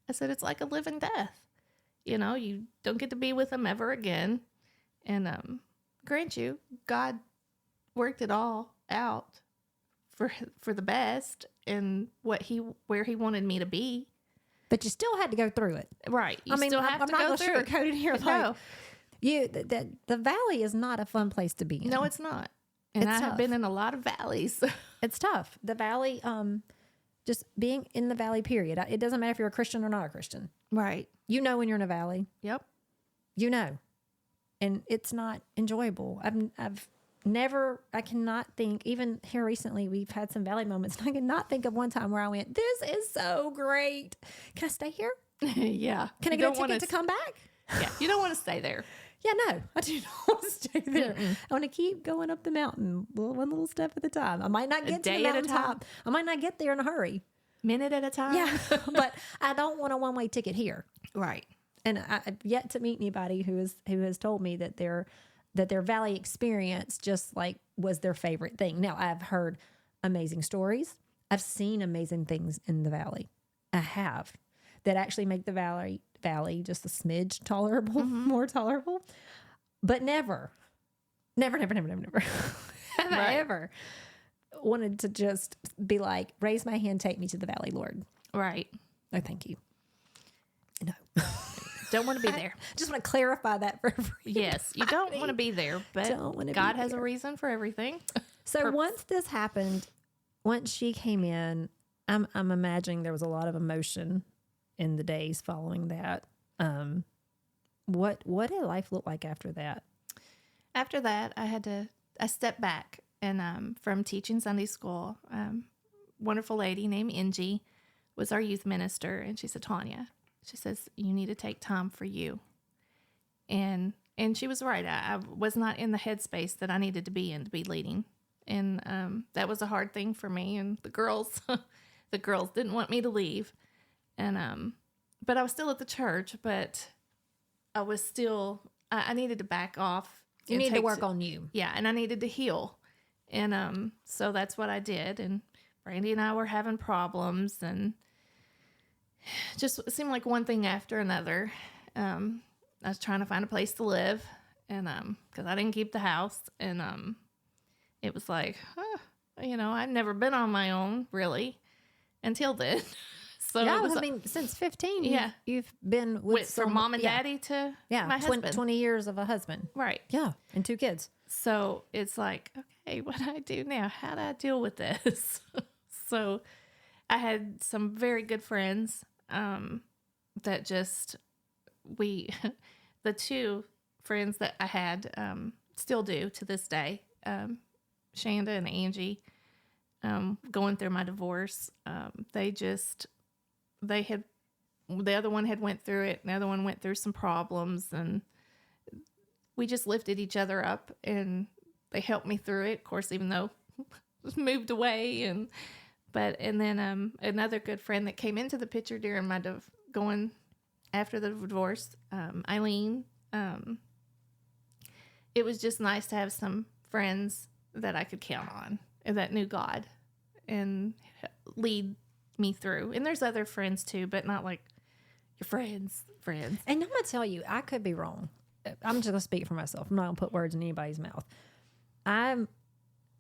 I said, it's like a living death. You know, you don't get to be with him ever again. And grant you, God worked it all out for the best and where he wanted me to be. But you still had to go through it. Right. You I'm still have to go through it. I'm not going to sugarcoat it here. No. The valley is not a fun place to be in. No, it's not. And It's I tough. have been in a lot of valleys. It's tough. The valley, just being in the valley, period. It doesn't matter if you're a Christian or not a Christian. Right. You know when you're in a valley. Yep. You know. And it's not enjoyable. I cannot think, even here recently, we've had some valley moments. And I cannot think of one time where I went, this is so great. Can I stay here? Yeah. Can I get a ticket to come back? Yeah. You don't want to stay there. Yeah, no, I do not want to stay there. I want to keep going up the mountain, one little step at a time. I might not get to the mountaintop. I might not get there in a hurry. Minute at a time. Yeah, but I don't want a one-way ticket here. Right. And I've yet to meet anybody who has told me that their valley experience just like was their favorite thing. Now, I've heard amazing stories. I've seen amazing things in the valley. I have that actually make the valley just a smidge tolerable, more tolerable. But never have I ever wanted to just be like, raise my hand, take me to the valley, Lord. Right. No, thank you. No. Don't want to be there. Just want to clarify that for everybody. Yes, you don't want to be there, but God has a reason for everything. So once this happened, once she came in, I'm imagining there was a lot of emotion in the days following that. What did life look like after that? After that, I stepped back and from teaching Sunday school, wonderful lady named Angie was our youth minister, and she said, Tanya, she says, you need to take time for you. And she was right. I was not in the headspace that I needed to be in to be leading. And that was a hard thing for me. And the girls didn't want me to leave. And but I was still at the church, but I was still, I needed to back off. You needed to work on you. Yeah, and I needed to heal. And so that's what I did. And Brandy and I were having problems, and just it seemed like one thing after another. I was trying to find a place to live, and because I didn't keep the house, and it was like, I'd never been on my own really until then. So yeah, I mean, since 15, yeah, you've been with from mom and daddy to my husband. 20 years of a husband, right? Yeah, and 2 kids. So it's like, okay, what do I do now? How do I deal with this? So I had some very good friends that just the 2 friends that I had still do to this day, Shanda and Angie, going through my divorce. The other one had went through it, and the other one went through some problems, and we just lifted each other up, and they helped me through it. Of course, even though I was moved away, and then another good friend that came into the picture during my going after the divorce, Eileen. It was just nice to have some friends that I could count on and that knew God and lead me through. And there's other friends too, but not like your friends. And I'm going to tell you, I could be wrong. I'm just going to speak for myself. I'm not going to put words in anybody's mouth. I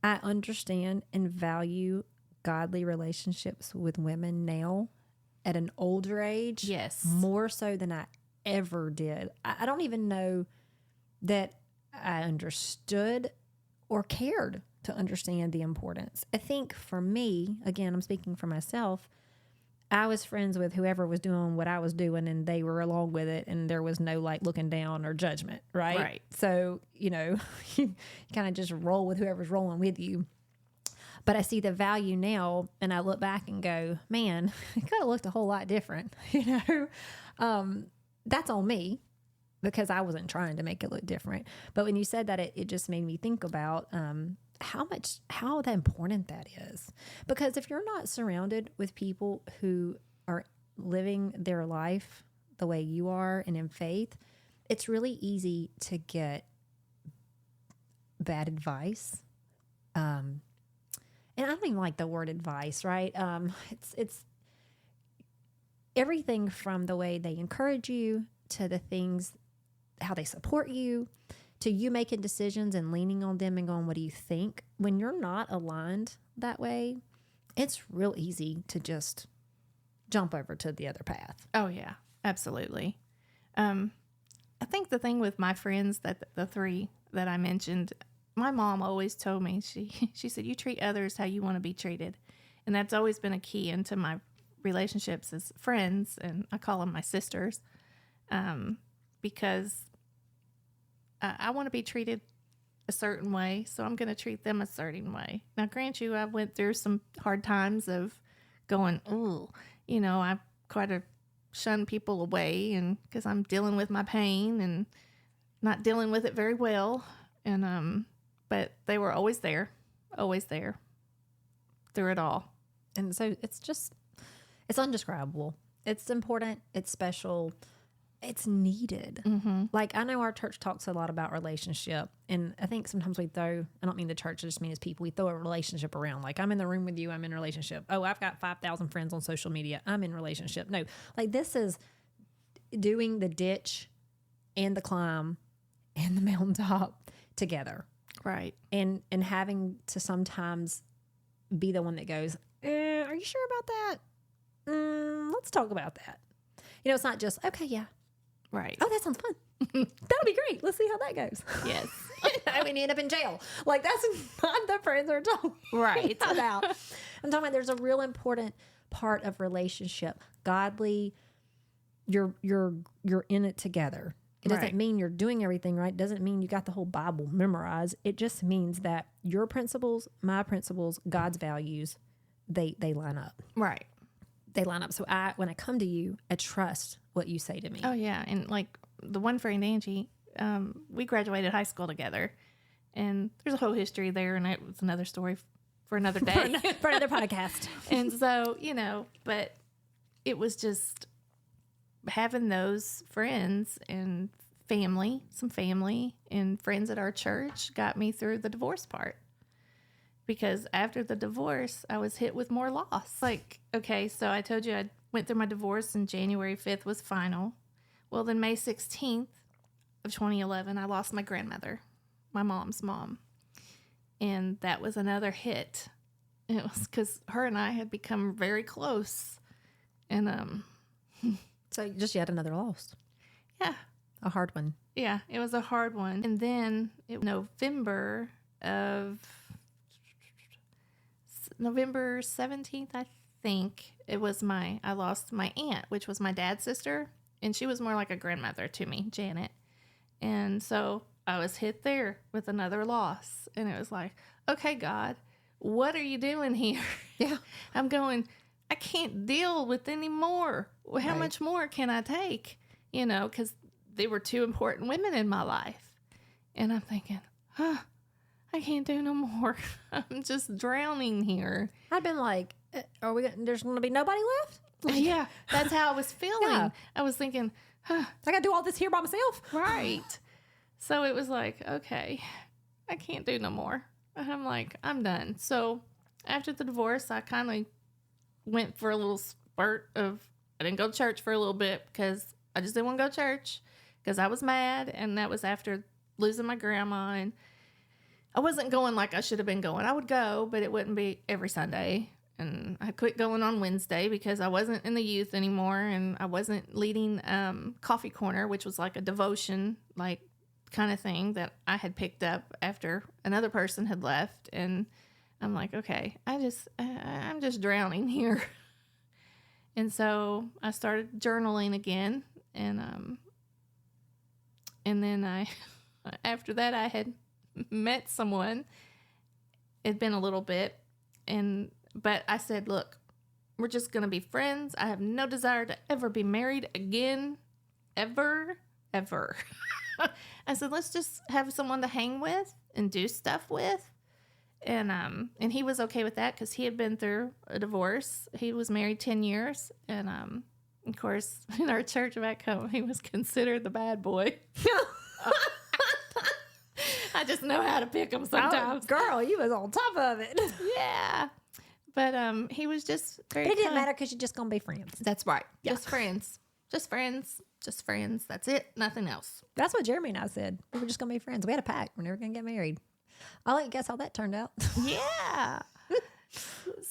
understand and value godly relationships with women now at an older age. Yes. More so than I ever did. I don't even know that I understood or cared to understand the importance. I think for me, again, I'm speaking for myself, I was friends with whoever was doing what I was doing, and they were along with it, and there was no like looking down or judgment, right? Right. So, you kind of just roll with whoever's rolling with you. But I see the value now, and I look back and go, man, it could have looked a whole lot different, That's on me, because I wasn't trying to make it look different. But when you said that, it just made me think about how important that is. Because if you're not surrounded with people who are living their life the way you are and in faith, it's really easy to get bad advice. And I don't even like the word advice, right? It's everything from the way they encourage you to the things, how they support you, to you making decisions and leaning on them and going, what do you think? When you're not aligned that way, it's real easy to just jump over to the other path. Oh, yeah, absolutely. I think the thing with my friends, that the three that I mentioned, my mom always told me, she said, you treat others how you want to be treated. And that's always been a key into my relationships as friends, and I call them my sisters, because I want to be treated a certain way, so I'm going to treat them a certain way. Now, grant you, I went through some hard times of going, ooh, I quite to shun people away, and because I'm dealing with my pain and not dealing with it very well, and but they were always there through it all. And so it's undescribable. It's important. It's special. It's needed. Mm-hmm. Like, I know our church talks a lot about relationship, and I think sometimes I don't mean the church, I just mean as people, we throw a relationship around. Like, I'm in the room with you, I'm in a relationship. Oh, I've got 5,000 friends on social media, I'm in a relationship. No, like, this is doing the ditch and the climb and the mountaintop together. Right. And having to sometimes be the one that goes, are you sure about that? Let's talk about that. It's not just, okay, yeah. Right. Oh, that sounds fun. That'll be great. Let's see how that goes. Yes. I mean, you end up in jail. Like, that's not the friends we're talking Right. about. I'm talking about there's a real important part of relationship. Godly, you're in it together. It doesn't Right. mean you're doing everything right. It doesn't mean you got the whole Bible memorized. It just means that your principles, my principles, God's values, they line up. Right. They line up. So when I come to you, I trust what you say to me. Oh, yeah. And like the one friend, Angie, we graduated high school together, and there's a whole history there, and it was another story for another day. For another podcast. And so, but it was just having those friends and some family and friends at our church got me through the divorce part. Because after the divorce, I was hit with more loss. Like, okay, so I told you I went through my divorce, and January 5th was final. Well, then May 16th of 2011, I lost my grandmother, my mom's mom. And that was another hit. It was because her and I had become very close. And, So just yet another loss. yeah. A hard one. Yeah, it was a hard one. And then November 17th, I think, I lost my aunt, which was my dad's sister. And she was more like a grandmother to me, Janet. And so I was hit there with another loss. And it was like, okay, God, what are you doing here? Yeah. I'm going, I can't deal with any more. How Right. much more can I take? Because they were two important women in my life. And I'm thinking, I can't do no more. I'm just drowning here. I'd been like, there's going to be nobody left? Like, Yeah, that's how I was feeling. Yeah. I was thinking, I got to do all this here by myself? right. So it was like, okay, I can't do no more. And I'm like, I'm done. So after the divorce, I kind of went for a little spurt I didn't go to church for a little bit because I just didn't want to go to church because I was mad. And that was after losing my grandma. And I wasn't going like I should have been going. I would go, but it wouldn't be every Sunday. And I quit going on Wednesday because I wasn't in the youth anymore, and I wasn't leading Coffee Corner, which was like a devotion, like kind of thing that I had picked up after another person had left. And I'm like, okay, I'm just drowning here. And so I started journaling again, and then after that I had met someone. It'd been a little bit, but I said, look, we're just going to be friends. I have no desire to ever be married again. Ever. I said, let's just have someone to hang with and do stuff with. And he was okay with that because he had been through a divorce. He was married 10 years. And Of course, in our church back home, he was considered the bad boy. I just know how to pick him sometimes. Oh, girl, you was on top of it. Yeah. But he was just very But it didn't kind. matter because you're just going to be friends. That's right. Yeah. Just friends. Just friends. Just friends. That's it. Nothing else. That's what Jeremy and I said. We were just going to be friends. We had a pact. We're never going to get married. I'll let you guess how that turned out. Yeah.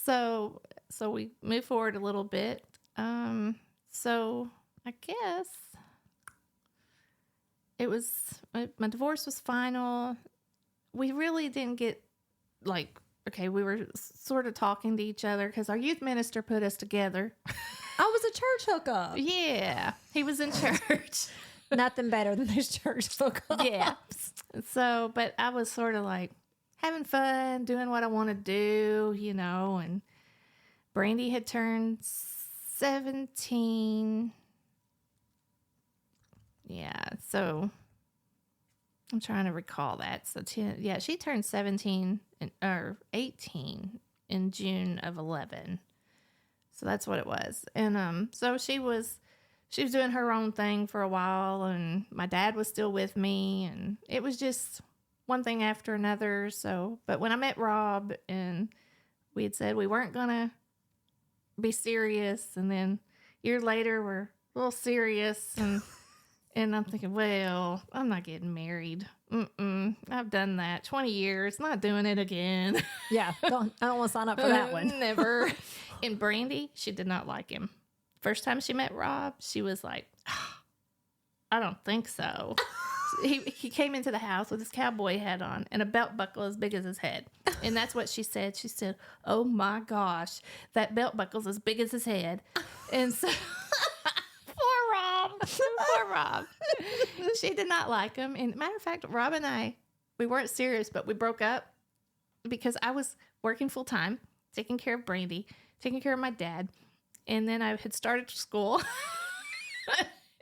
So we move forward a little bit. So I guess it was, my divorce was final. We really didn't get okay, we were sort of talking to each other because our youth minister put us together. I was a church hookup. Yeah. He was in church. Nothing better than those church hookups. Yeah. So, but I was sort of like having fun, doing what I want to do, and Brandy had turned 17. Yeah. So I'm trying to recall that. So 10, yeah, she turned 17 or 18 in June of 11. So that's what it was. And so she was doing her own thing for a while, and my dad was still with me, and it was just one thing after another. So, but when I met Rob, and we had said we weren't gonna be serious, and then a year later we're a little serious, and I'm thinking, well, I'm not getting married. I've done that 20 years, not doing it again. Yeah. I don't want to sign up for that one. Never. And Brandy, she did not like him. First time she met Rob, she was like, I don't think so. He came into the house with his cowboy hat on and a belt buckle as big as his head. And that's what she said. She said, oh my gosh, that belt buckle's as big as his head. And so, poor Rob. She did not like him. And matter of fact, Rob and I, we weren't serious, but we broke up because I was working full time, taking care of Brandy, taking care of my dad. And then I had started school.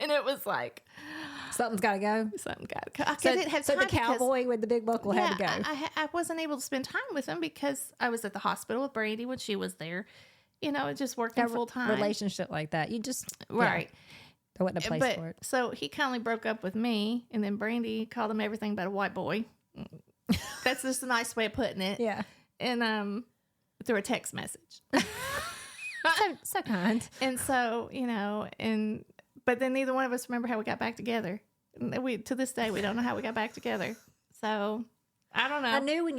And it was like, Something's got to go. something got to go. I didn't have So time the cowboy with the big buckle had to go. I wasn't able to spend time with him because I was at the hospital with Brandy when she was there. Just working full time. Relationship like that. You just, Right. There wasn't a place But for it. so he kindly broke up with me, and then Brandy called him everything but a white boy. That's just a nice way of putting it. Yeah. And through a text message. So kind. And so, but then neither one of us remember how we got back together. And to this day, we don't know how we got back together. So I don't know. I knew when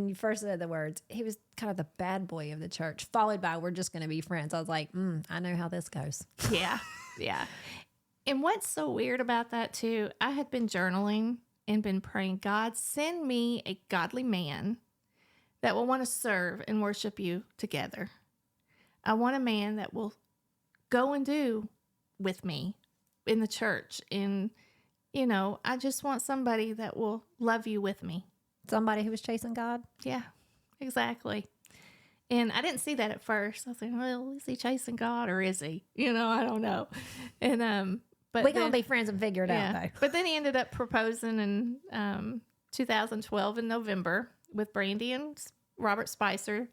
you first said the words, he was kind of the bad boy of the church, followed by, we're just going to be friends. I was like, I know how this goes. Yeah. Yeah. And what's so weird about that too, I had been journaling and been praying, God, send me a godly man that will want to serve and worship you together. I want a man that will go and do with me in the church. And, I just want somebody that will love you with me. Somebody who was chasing God. Yeah, exactly. And I didn't see that at first. I was like, well, is he chasing God or is he? I don't know. And, but We're going to be friends and figure it out, yeah. though. But then he ended up proposing in 2012 in November with Brandy and Robert Spicer.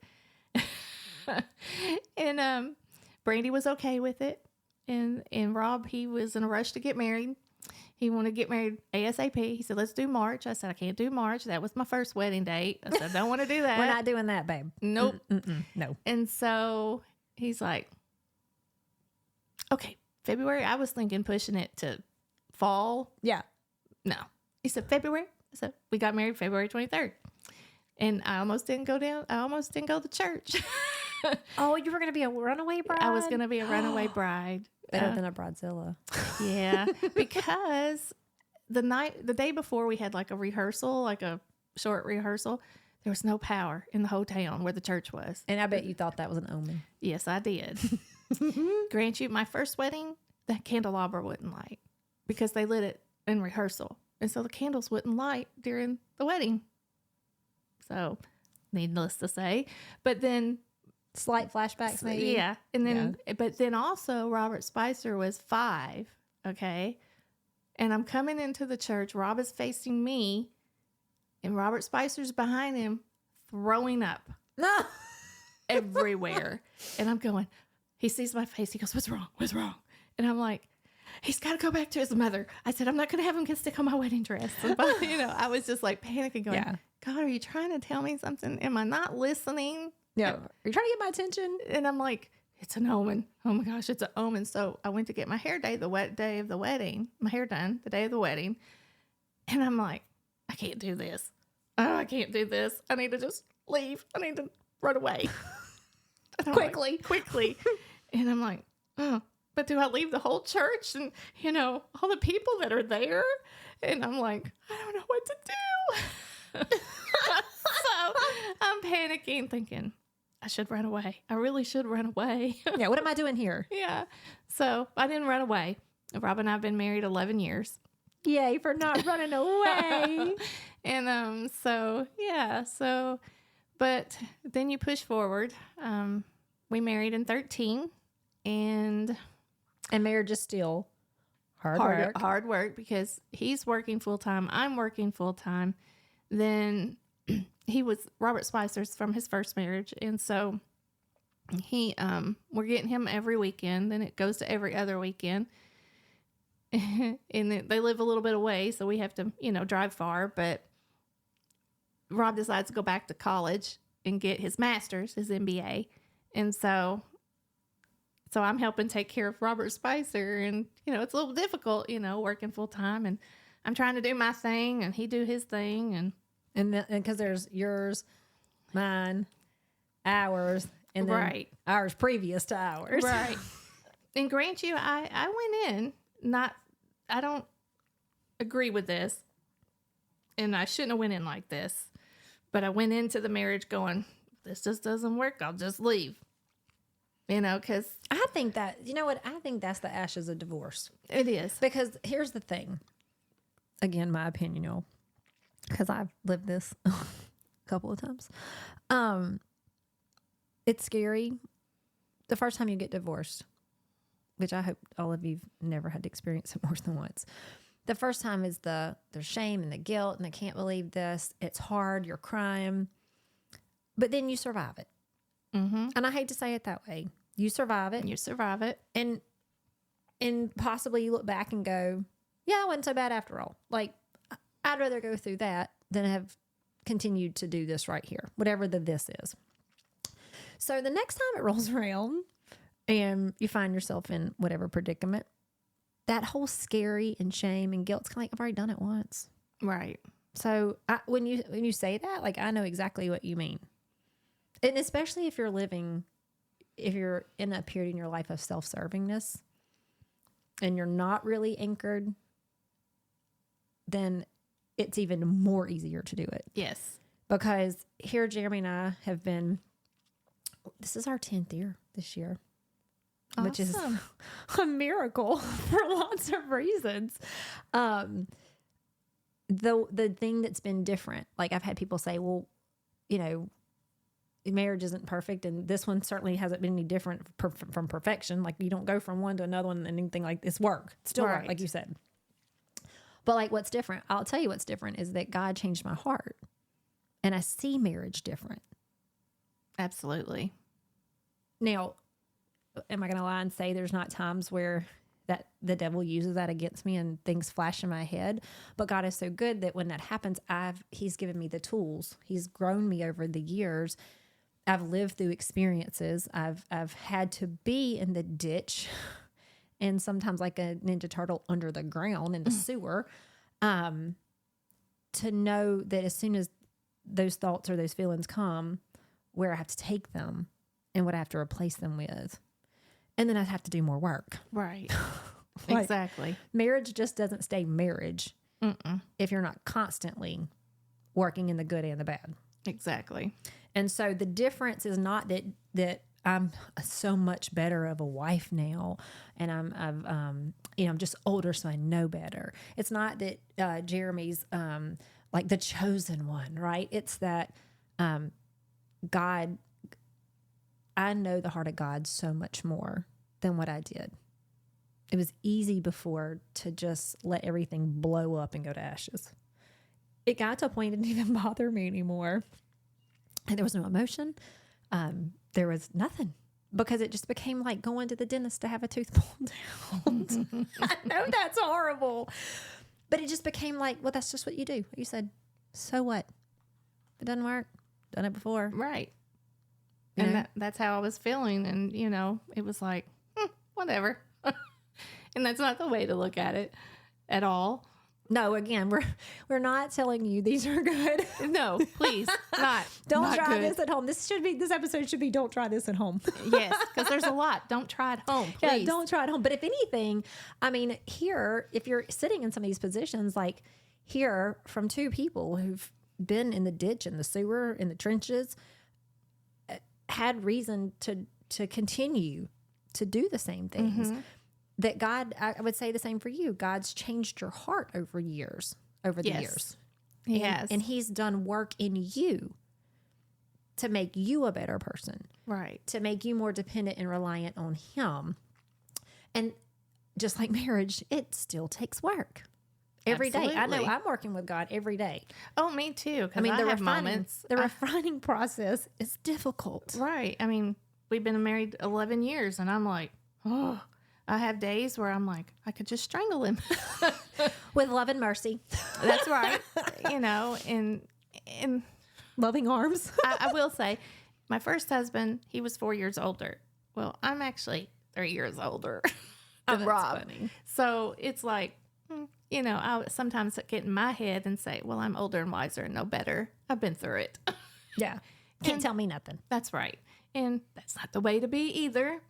And Brandy was okay with it. And Rob, he was in a rush to get married. He wanted to get married ASAP. He said, let's do March. I said, I can't do March. That was my first wedding date. I said, I don't want to do that. We're not doing that, babe. Nope. No. And so he's like, okay, February. I was thinking pushing it to fall. Yeah. No. He said, February. I said, we got married February 23rd. And I almost didn't go to church. Oh, you were going to be a runaway bride? I was going to be a runaway bride. Better than a bridezilla. Yeah. Because the day before we had like a rehearsal, like a short rehearsal, there was no power in the whole town where the church was. And I bet you thought that was an omen. Yes, I did. Grant you, my first wedding, the candelabra wouldn't light because they lit it in rehearsal. And so the candles wouldn't light during the wedding. So, needless to say. But then... Slight flashbacks, maybe? Yeah. And then, but then also Robert Spicer was 5. Okay. And I'm coming into the church. Rob is facing me and Robert Spicer's behind him throwing up No. everywhere. And I'm going, he sees my face. He goes, "What's wrong? What's wrong?" And I'm like, "He's got to go back to his mother." I said, "I'm not going to have him get stick on my wedding dress." But, I was just like panicking going, God, are you trying to tell me something? Am I not listening? Yeah. Are you trying to get my attention? And I'm like, it's an omen. Oh my gosh, it's an omen. So I went to get my hair day, day of the wedding, my hair done the day of the wedding. And I'm like, I can't do this. Oh, I can't do this. I need to just leave. I need to run away. Quickly. And I'm like, oh, but do I leave the whole church and, all the people that are there? And I'm like, I don't know what to do. So I'm panicking, thinking, I should run away. I really should run away. Yeah, what am I doing here? Yeah. So I didn't run away. Rob and I have been married 11 years. Yay for not running away. And but then you push forward. We married in 13, and marriage is still hard work because he's working full time. I'm working full time. Then he was Robert Spicer's from his first marriage, and so we're getting him every weekend. Then it goes to every other weekend. And they live a little bit away, so we have to, drive far. But Rob decides to go back to college and get his master's, his MBA. And so I'm helping take care of Robert Spicer. And, it's a little difficult, working full time. And I'm trying to do my thing and he do his thing. And because there's yours, mine, ours, and then ours previous to ours. Right. And grant you, I went in, I don't agree with this, and I shouldn't have went in like this, but I went into the marriage going, this just doesn't work. I'll just leave, because I think that, I think that's the ashes of divorce. It is. Because here's the thing. Again, my opinion, because I've lived this a couple of times. It's scary the first time you get divorced, which I hope all of you've never had to experience it more than once. The first time is the shame and the guilt and I can't believe this. It's hard. You're crying. But then you survive it. Mm-hmm. And I hate to say it that way. You survive it. You survive it. And possibly you look back and go, yeah, it wasn't so bad after all. Like, I'd rather go through that than have continued to do this right here, whatever this is. So the next time it rolls around and you find yourself in whatever predicament, that whole scary and shame and guilt's kind of like, I've already done it once. Right. So when you say that, like, I know exactly what you mean. And especially if you're in a period in your life of self-servingness and you're not really anchored, then it's even more easier to do it. Yes. Because here Jeremy and I have been, this is our 10th year this year. Awesome. Which is a miracle for lots of reasons. The thing that's been different, like I've had people say, well, marriage isn't perfect, and this one certainly hasn't been any different from perfection. Like, you don't go from one to another one and anything like this. Work. It's still work, like you said. But like, what's different? I'll tell you what's different is that God changed my heart, and I see marriage different. Absolutely. Now, am I going to lie and say there's not times where that the devil uses that against me and things flash in my head? But God is so good that when that happens, He's given me the tools. He's grown me over the years. I've lived through experiences. I've had to be in the ditch and sometimes like a Ninja Turtle under the ground in the sewer, to know that as soon as those thoughts or those feelings come, where I have to take them and what I have to replace them with. And then I'd have to do more work. Right. Like, exactly. Marriage just doesn't stay marriage if you're not constantly working in the good and the bad. Exactly. And so the difference is not that I'm so much better of a wife now, and I'm just older, so I know better. It's not that Jeremy's like the chosen one, right? It's that God. I know the heart of God so much more than what I did. It was easy before to just let everything blow up and go to ashes. It got to a point it didn't even bother me anymore. And there was no emotion. There was nothing. because it just became like going to the dentist to have a tooth pulled out. I know that's horrible, but it just became like, well, that's just what you do. You said, so what? It doesn't work. Done it before. Right. You know? And that's how I was feeling. And, it was like, whatever. And that's not the way to look at it at all. No, again, we're not telling you these are good. No, please, not. Don't not try good. this at home. This episode should be don't try this at home. Yes, because there's a lot. Don't try at home, please. Yeah, don't try at home. But if anything, I mean, here, if you're sitting in some of these positions, like hear from two people who've been in the ditch, in the sewer, in the trenches, had reason to continue to do the same things. Mm-hmm. That God, I would say the same for you. God's changed your heart over the years. Yes. And he's done work in you to make you a better person. Right. To make you more dependent and reliant on him. And just like marriage, it still takes work. Every day. I know I'm working with God every day. Oh, me too. I mean, the refining process is difficult. Right. I mean, we've been married 11 years and I'm like, oh, I have days where I'm like, I could just strangle him. With love and mercy. That's right. And loving arms. I will say, my first husband, he was 4 years older. Well, I'm actually 3 years older than Rob. Funny. So it's like, I sometimes get in my head and say, well, I'm older and wiser and know better. I've been through it. Yeah. Can't tell me nothing. That's right. And that's not the way to be either.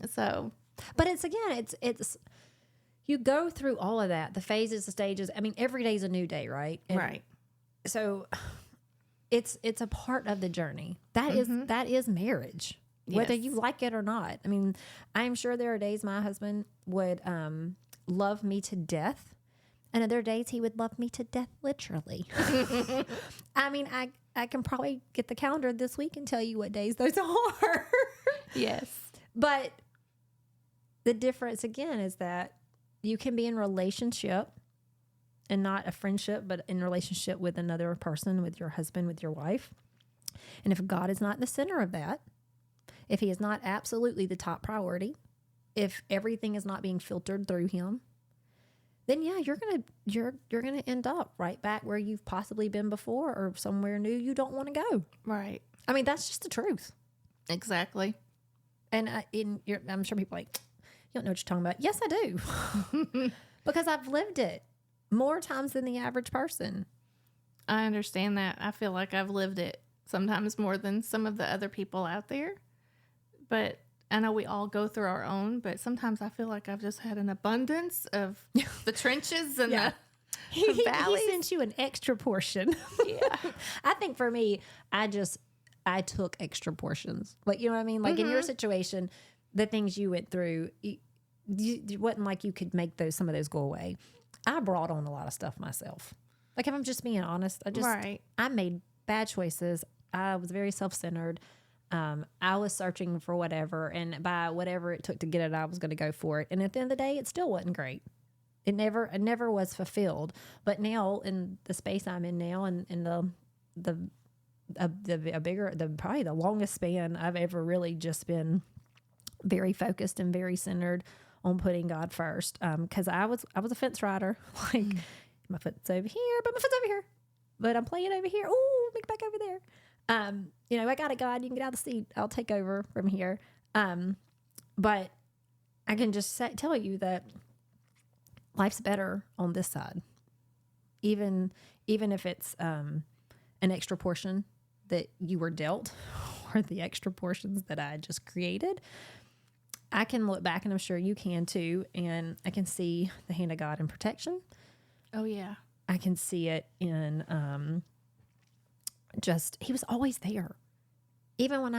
So, but it's you go through all of that, the phases, the stages. I mean, every day is a new day, right? And right. So it's a part of the journey. That is marriage, whether you like it or not. I mean, I'm sure there are days my husband would love me to death, and other days he would love me to death, literally. I mean, I can probably get the calendar this week and tell you what days those are. Yes. But the difference, again, is that you can be in relationship and not a friendship, but in relationship with another person, with your husband, with your wife. And if God is not the center of that, if he is not absolutely the top priority, if everything is not being filtered through him, then yeah, you're gonna end up right back where you've possibly been before, or somewhere new you don't want to go. Right. I mean, that's just the truth. Exactly. And I'm sure people are like, you don't know what you're talking about. Yes, I do. Because I've lived it more times than the average person. I understand that. I feel like I've lived it sometimes more than some of the other people out there. But I know we all go through our own, but sometimes I feel like I've just had an abundance of the trenches and the valleys. He sent you an extra portion. Yeah. I think for me, I took extra portions. Like, you know what I mean? Like in your situation, the things you went through, it wasn't like you could make some of those go away. I brought on a lot of stuff myself. Like, if I'm just being honest, I made bad choices. I was very self-centered. I was searching for whatever, and by whatever it took to get it, I was going to go for it. And at the end of the day, it still wasn't great. It never was fulfilled. But now, in the space I'm in now, and in probably the longest span I've ever really just been very focused and very centered on putting God first. Because I was a fence rider. Like, my foot's over here, but my foot's over here. But I'm playing over here. Ooh, make it back over there. I got it, God. You can get out of the seat. I'll take over from here. But I can just tell you that life's better on this side. Even if it's an extra portion that you were dealt, or the extra portions that I just created, I can look back, and I'm sure you can too, and I can see the hand of God in protection. Oh, yeah. I can see it in he was always there. Even when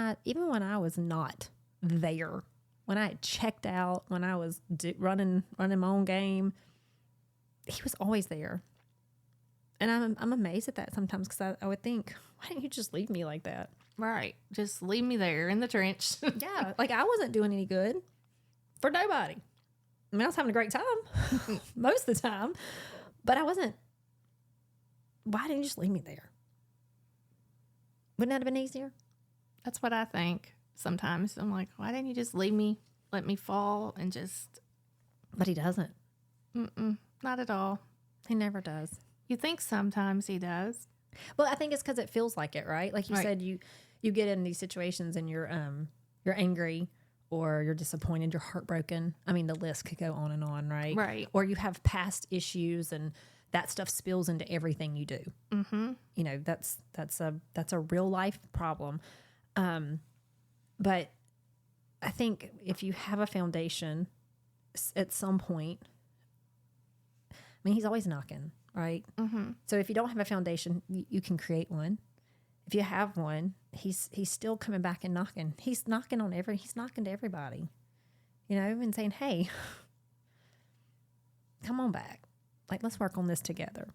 I was not there, when I had checked out, when I was running my own game, he was always there. And I'm amazed at that sometimes, because I would think, why didn't you just leave me like that? Right. Just leave me there in the trench. Yeah. Like, I wasn't doing any good for nobody. I mean, I was having a great time most of the time, but I wasn't. Why didn't you just leave me there? Wouldn't that have been easier? That's what I think. sometimes. I'm like, why didn't you just leave me, let me fall and just... But he doesn't. Not at all. He never does. You think sometimes he does. Well, I think it's because it feels like it, right? Like you said, you get in these situations and you're angry or you're disappointed, you're heartbroken. I mean, the list could go on and on, right? Right. Or you have past issues and that stuff spills into everything you do. Mm-hmm. You know, that's a real life problem. But I think if you have a foundation at some point, I mean, he's always knocking, right? Mm-hmm. So if you don't have a foundation, you can create one. If you have one, he's still coming back and knocking. He's knocking to everybody, you know, and saying, hey, come on back. Like, let's work on this together.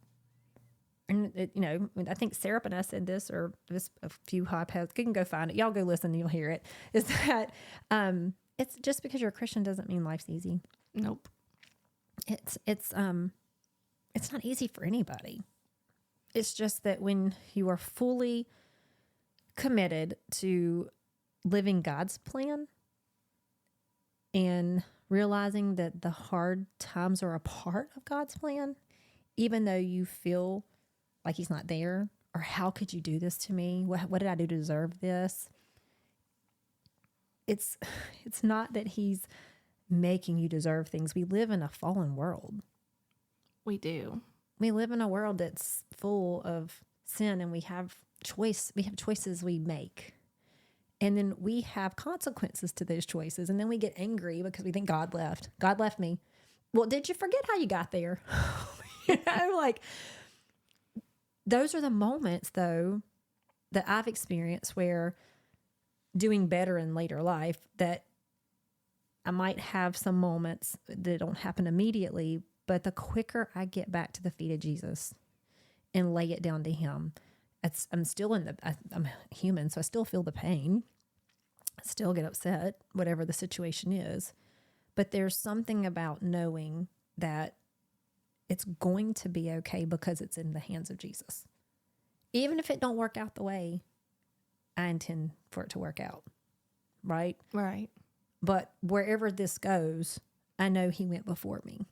And, you know, I think Sarah and I said this, or this a few podcasts. You can go find it. Y'all go listen and you'll hear it. Is that it's just because you're a Christian doesn't mean life's easy. Nope. It's not easy for anybody. It's just that when you are fully committed to living God's plan and realizing that the hard times are a part of God's plan, even though you feel like he's not there, or how could you do this to me? What did I do to deserve this? It's not that he's making you deserve things. We live in a fallen world. We do. We live in a world that's full of sin, and we have choices we make. And then we have consequences to those choices. And then we get angry because we think God left. God left me. Well, did you forget how you got there? You know, like, those are the moments, though, that I've experienced where doing better in later life, that I might have some moments that don't happen immediately, but the quicker I get back to the feet of Jesus and lay it down to him, I'm still I'm human, so I still feel the pain. I still get upset, whatever the situation is. But there's something about knowing that it's going to be okay because it's in the hands of Jesus. Even if it don't work out the way I intend for it to work out, right? Right. But wherever this goes, I know he went before me.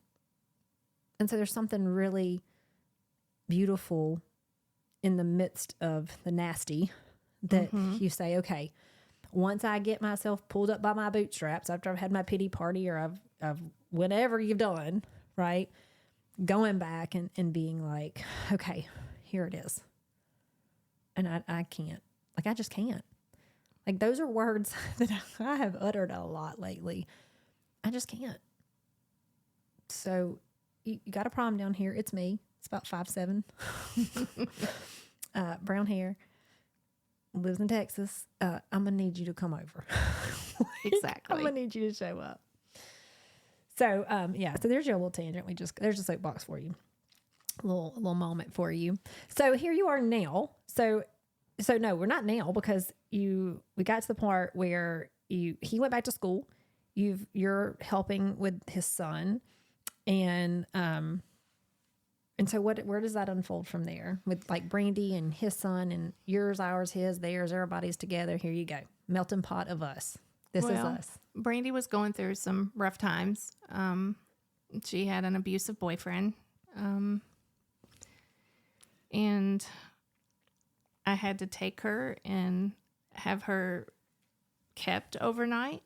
And so there's something really beautiful in the midst of the nasty that you say, okay, once I get myself pulled up by my bootstraps after I've had my pity party, or I've whatever you've done, right? Going back and being like, okay, here it is. And I can't. Like, I just can't. Like, those are words that I have uttered a lot lately. I just can't. So you got a problem down here. It's me. It's about 5'7". Brown hair. Lives in Texas. I'm going to need you to come over. Exactly. I'm going to need you to show up. So, so there's your little tangent. There's a soapbox for you. A little moment for you. So here you are now. So no, we're not now, because we got to the part where he went back to school. You're helping with his son, and so where does that unfold from there with, like, Brandy and his son, and yours, ours, his, theirs, everybody's together. Here you go. Melting pot of us. This is us. Brandy was going through some rough times. She had an abusive boyfriend. And I had to take her and have her kept overnight.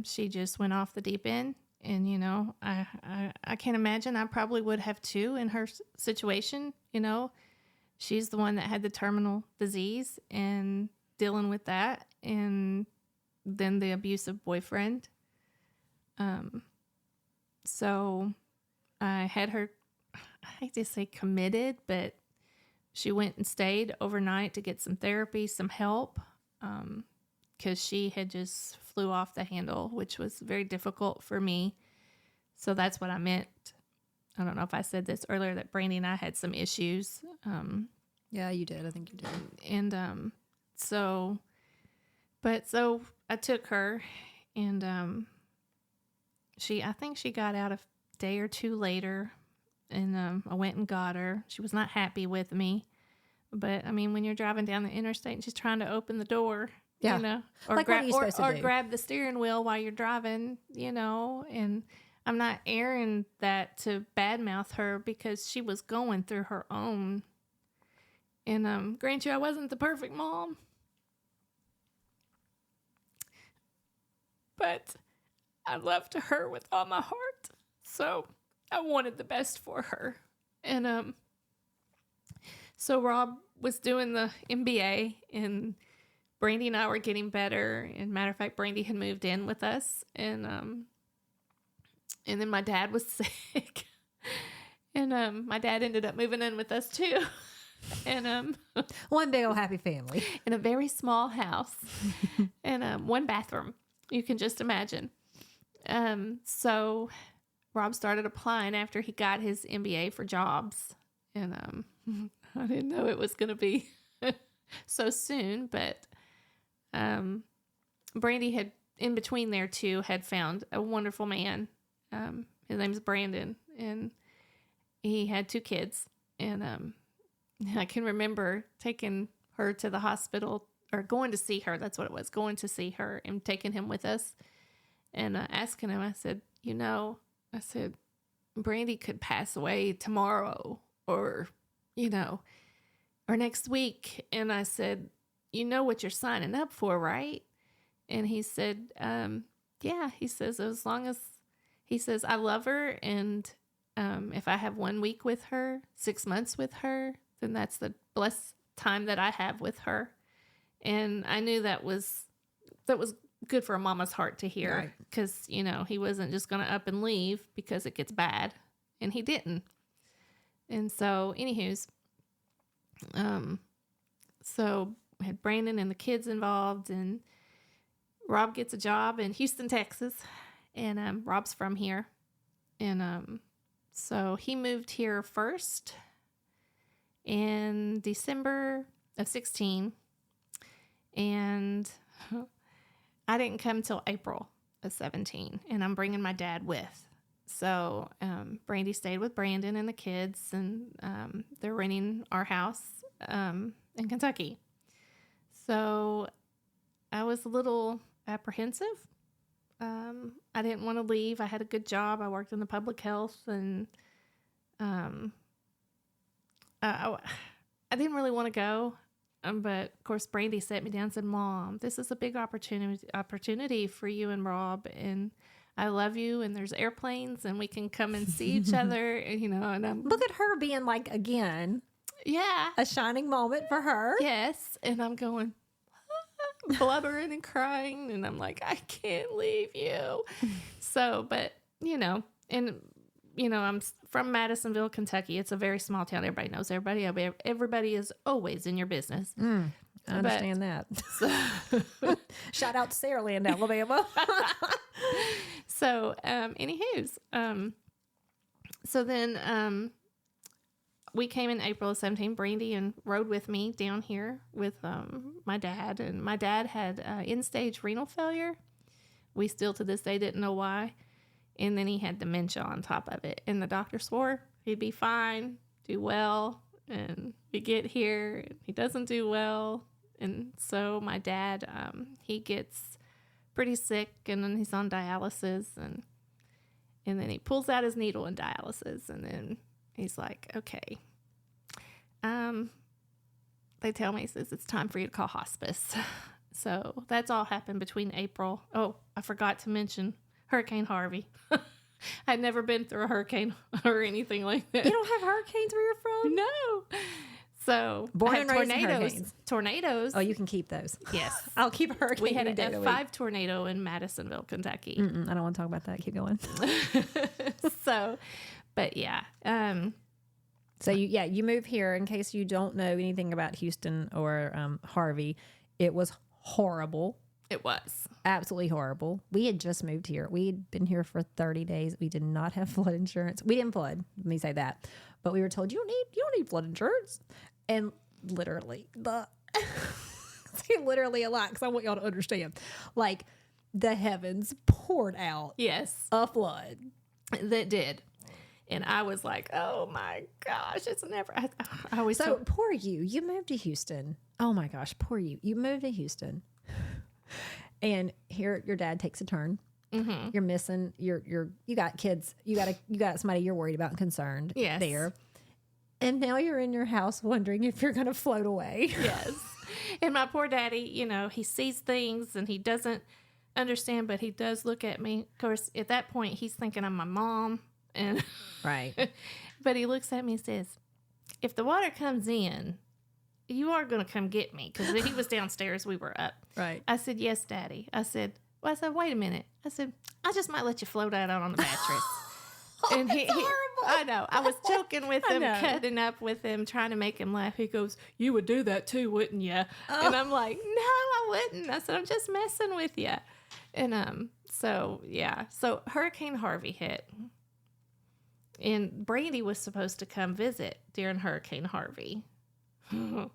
She just went off the deep end. And, you know, I can't imagine. I probably would have too in her situation. You know, she's the one that had the terminal disease and dealing with that. And then the abusive boyfriend. So I had her, I hate to say committed, but she went and stayed overnight to get some therapy, some help, because she had just flew off the handle, which was very difficult for me. So that's what I meant. I don't know if I said this earlier, that Brandy and I had some issues. Yeah, you did. I think you did. And so I took her, and I think she got out a day or two later, and I went and got her. She was not happy with me, but I mean, when you're driving down the interstate and she's trying to open the door, Yeah. You know, or Like, what are you supposed to do? grab the steering wheel while you're driving, you know, and I'm not airing that to badmouth her because she was going through her own. And grant you, I wasn't the perfect mom, but I loved her with all my heart. So I wanted the best for her. And so Rob was doing the MBA, and Brandy and I were getting better. And matter of fact, Brandy had moved in with us, and then my dad was sick, and my dad ended up moving in with us too, and One big old happy family. in a very small house, and one bathroom. You can just imagine. So Rob started applying after he got his MBA for jobs, and I didn't know it was going to be so soon, but Brandy had, in between there too, had found a wonderful man. His name's Brandon, and he had 2 kids. And I can remember taking her to the hospital, or going to see her. That's what it was, going to see her, and taking him with us, and asking him, I said, Brandy could pass away tomorrow, or, or next week. And I said, you know what you're signing up for, right? And he said, yeah. He says, as long as, he says, I love her, and if I have 1 week with her, 6 months with her, then that's the blessed time that I have with her. And I knew that was good for a mama's heart to hear, because, he wasn't just going to up and leave because it gets bad, and he didn't. And so, anywho's, so we had Brandon and the kids involved, and Rob gets a job in Houston, Texas, and Rob's from here. And so he moved here first in December of 16, and I didn't come till April of 17, and I'm bringing my dad with. So Brandy stayed with Brandon and the kids, and they're renting our house in Kentucky. So I was a little apprehensive. I didn't want to leave. I had a good job. I worked in the public health, and I didn't really want to go. But of course, Brandy sat me down and said, "Mom, this is a big opportunity for you and Rob, and I love you, and there's airplanes, and we can come and see each other." And, and I'm, Look at her being like, again, yeah, a shining moment for her. yes. And I'm going, blubbering and crying, and I'm like, I can't leave you. So, but, I'm from Madisonville, Kentucky. It's a very small town. Everybody knows everybody. Everybody is always in your business. I understand that. So. Shout out to Sarah Land, Alabama. So, anywho's, so then we came in April of 17. Brandy and rode with me down here with my dad, and my dad had end-stage renal failure. We still to this day didn't know why. And then he had dementia on top of it. And the doctor swore he'd be fine, do well. And we get here, and he doesn't do well. And so my dad, he gets pretty sick, and then he's on dialysis. And then he pulls out his needle in dialysis. And then he's like, okay. They tell me, he says, it's time for you to call hospice. So that's all happened between April. Oh, I forgot to mention Hurricane Harvey. I'd never been through a hurricane or anything like that. You don't have hurricanes where you're from? No. So Born I had and raised in tornadoes. hurricanes. Tornadoes. Oh, you can keep those. Yes. I'll keep a hurricane. We had any an day of the week. F5 tornado in Madisonville, Kentucky. I don't want to talk about that. Keep going. So, but yeah. So you move here. In case you don't know anything about Houston or Harvey, it was horrible. It was. Absolutely horrible. We had just moved here. We had been here for 30 days. We did not have flood insurance. We didn't flood. Let me say that. But we were told you don't need flood insurance. And literally literally a lot, because I want y'all to understand. Like, the heavens poured out. Yes. A flood. That did. And I was like, oh my gosh, it's never. I always So poor you. You moved to Houston. Oh my gosh, poor you. You moved to Houston. And here your dad takes a turn. Mm-hmm. You're missing you got kids. You got somebody you're worried about and concerned there. And now you're in your house wondering if you're going to float away. Yes. And my poor daddy, he sees things and he doesn't understand, but he does look at me. Of course, at that point, he's thinking I'm my mom. And right. But he looks at me and says, if the water comes in, you are going to come get me. Because he was downstairs, we were up. Right. I said, yes, Daddy. I said, wait a minute. I said, I just might let you float out on the mattress. And he I know. I was joking with him, cutting up with him, trying to make him laugh. He goes, you would do that too, wouldn't you? Oh. And I'm like, no, I wouldn't. I said, I'm just messing with you. And so Hurricane Harvey hit. And Brandy was supposed to come visit during Hurricane Harvey. Of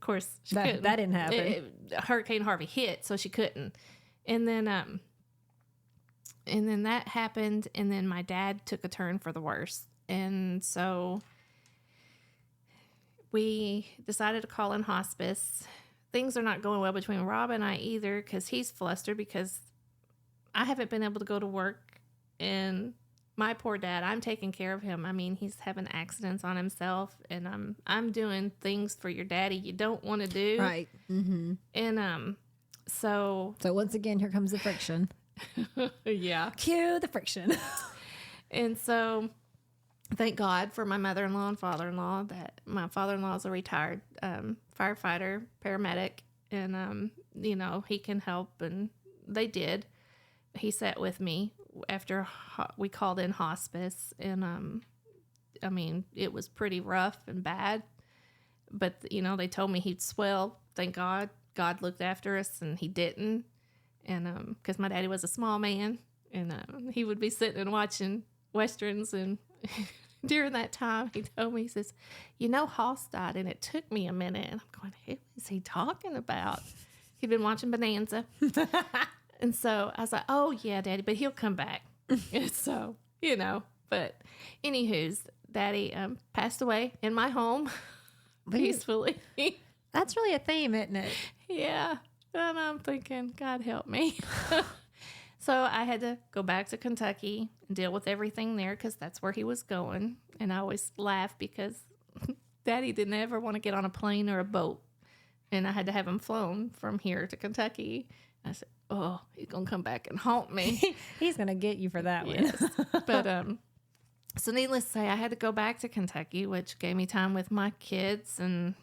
course, she couldn't. That didn't happen. Hurricane Harvey hit, so she couldn't. And then that happened, and then my dad took a turn for the worse. And so we decided to call in hospice. Things are not going well between Rob and I either, because he's flustered because I haven't been able to go to work, and my poor dad, I'm taking care of him. I mean, he's having accidents on himself, and I'm doing things for your daddy you don't want to do. Right. Mm-hmm. And so once again, here comes the friction. Yeah. Cue the friction. And so thank God for my mother-in-law and father-in-law that my father-in-law is a retired firefighter, paramedic, and, he can help, and they did. He sat with me after we called in hospice, and it was pretty rough and bad, but they told me he'd swell. Thank God looked after us, and he didn't. And because my daddy was a small man, and he would be sitting and watching westerns, and during that time he told me, he says, Hoss died, and it took me a minute, and I'm going, who is he talking about? He'd been watching Bonanza. And so I was like, oh, yeah, Daddy, but he'll come back. And so, but anywho's, Daddy passed away in my home peacefully. That's really a theme, isn't it? Yeah. And I'm thinking, God help me. So I had to go back to Kentucky and deal with everything there because that's where he was going. And I always laugh because Daddy didn't ever want to get on a plane or a boat. And I had to have him flown from here to Kentucky. I said, oh, he's going to come back and haunt me. He's going to get you for that one. Yes. But, so needless to say, I had to go back to Kentucky, which gave me time with my kids. And,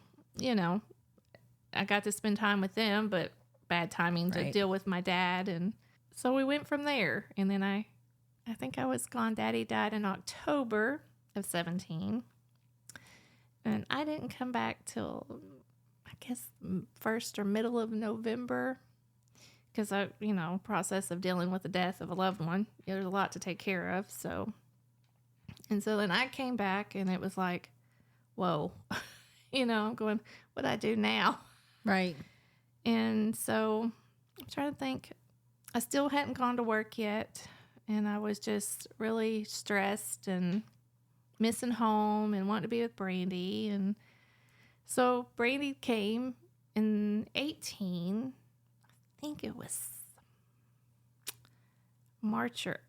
I got to spend time with them, but bad timing to deal with my dad. And so we went from there. And then I think I was gone. Daddy died in October of 2017. And I didn't come back till, I guess, first or middle of November. Because process of dealing with the death of a loved one, there's a lot to take care of. So then I came back, and it was like, whoa, I'm going, what do I do now? Right. And so I'm trying to think. I still hadn't gone to work yet, and I was just really stressed and missing home and wanting to be with Brandy. And so Brandy came in 2018. I think it was March or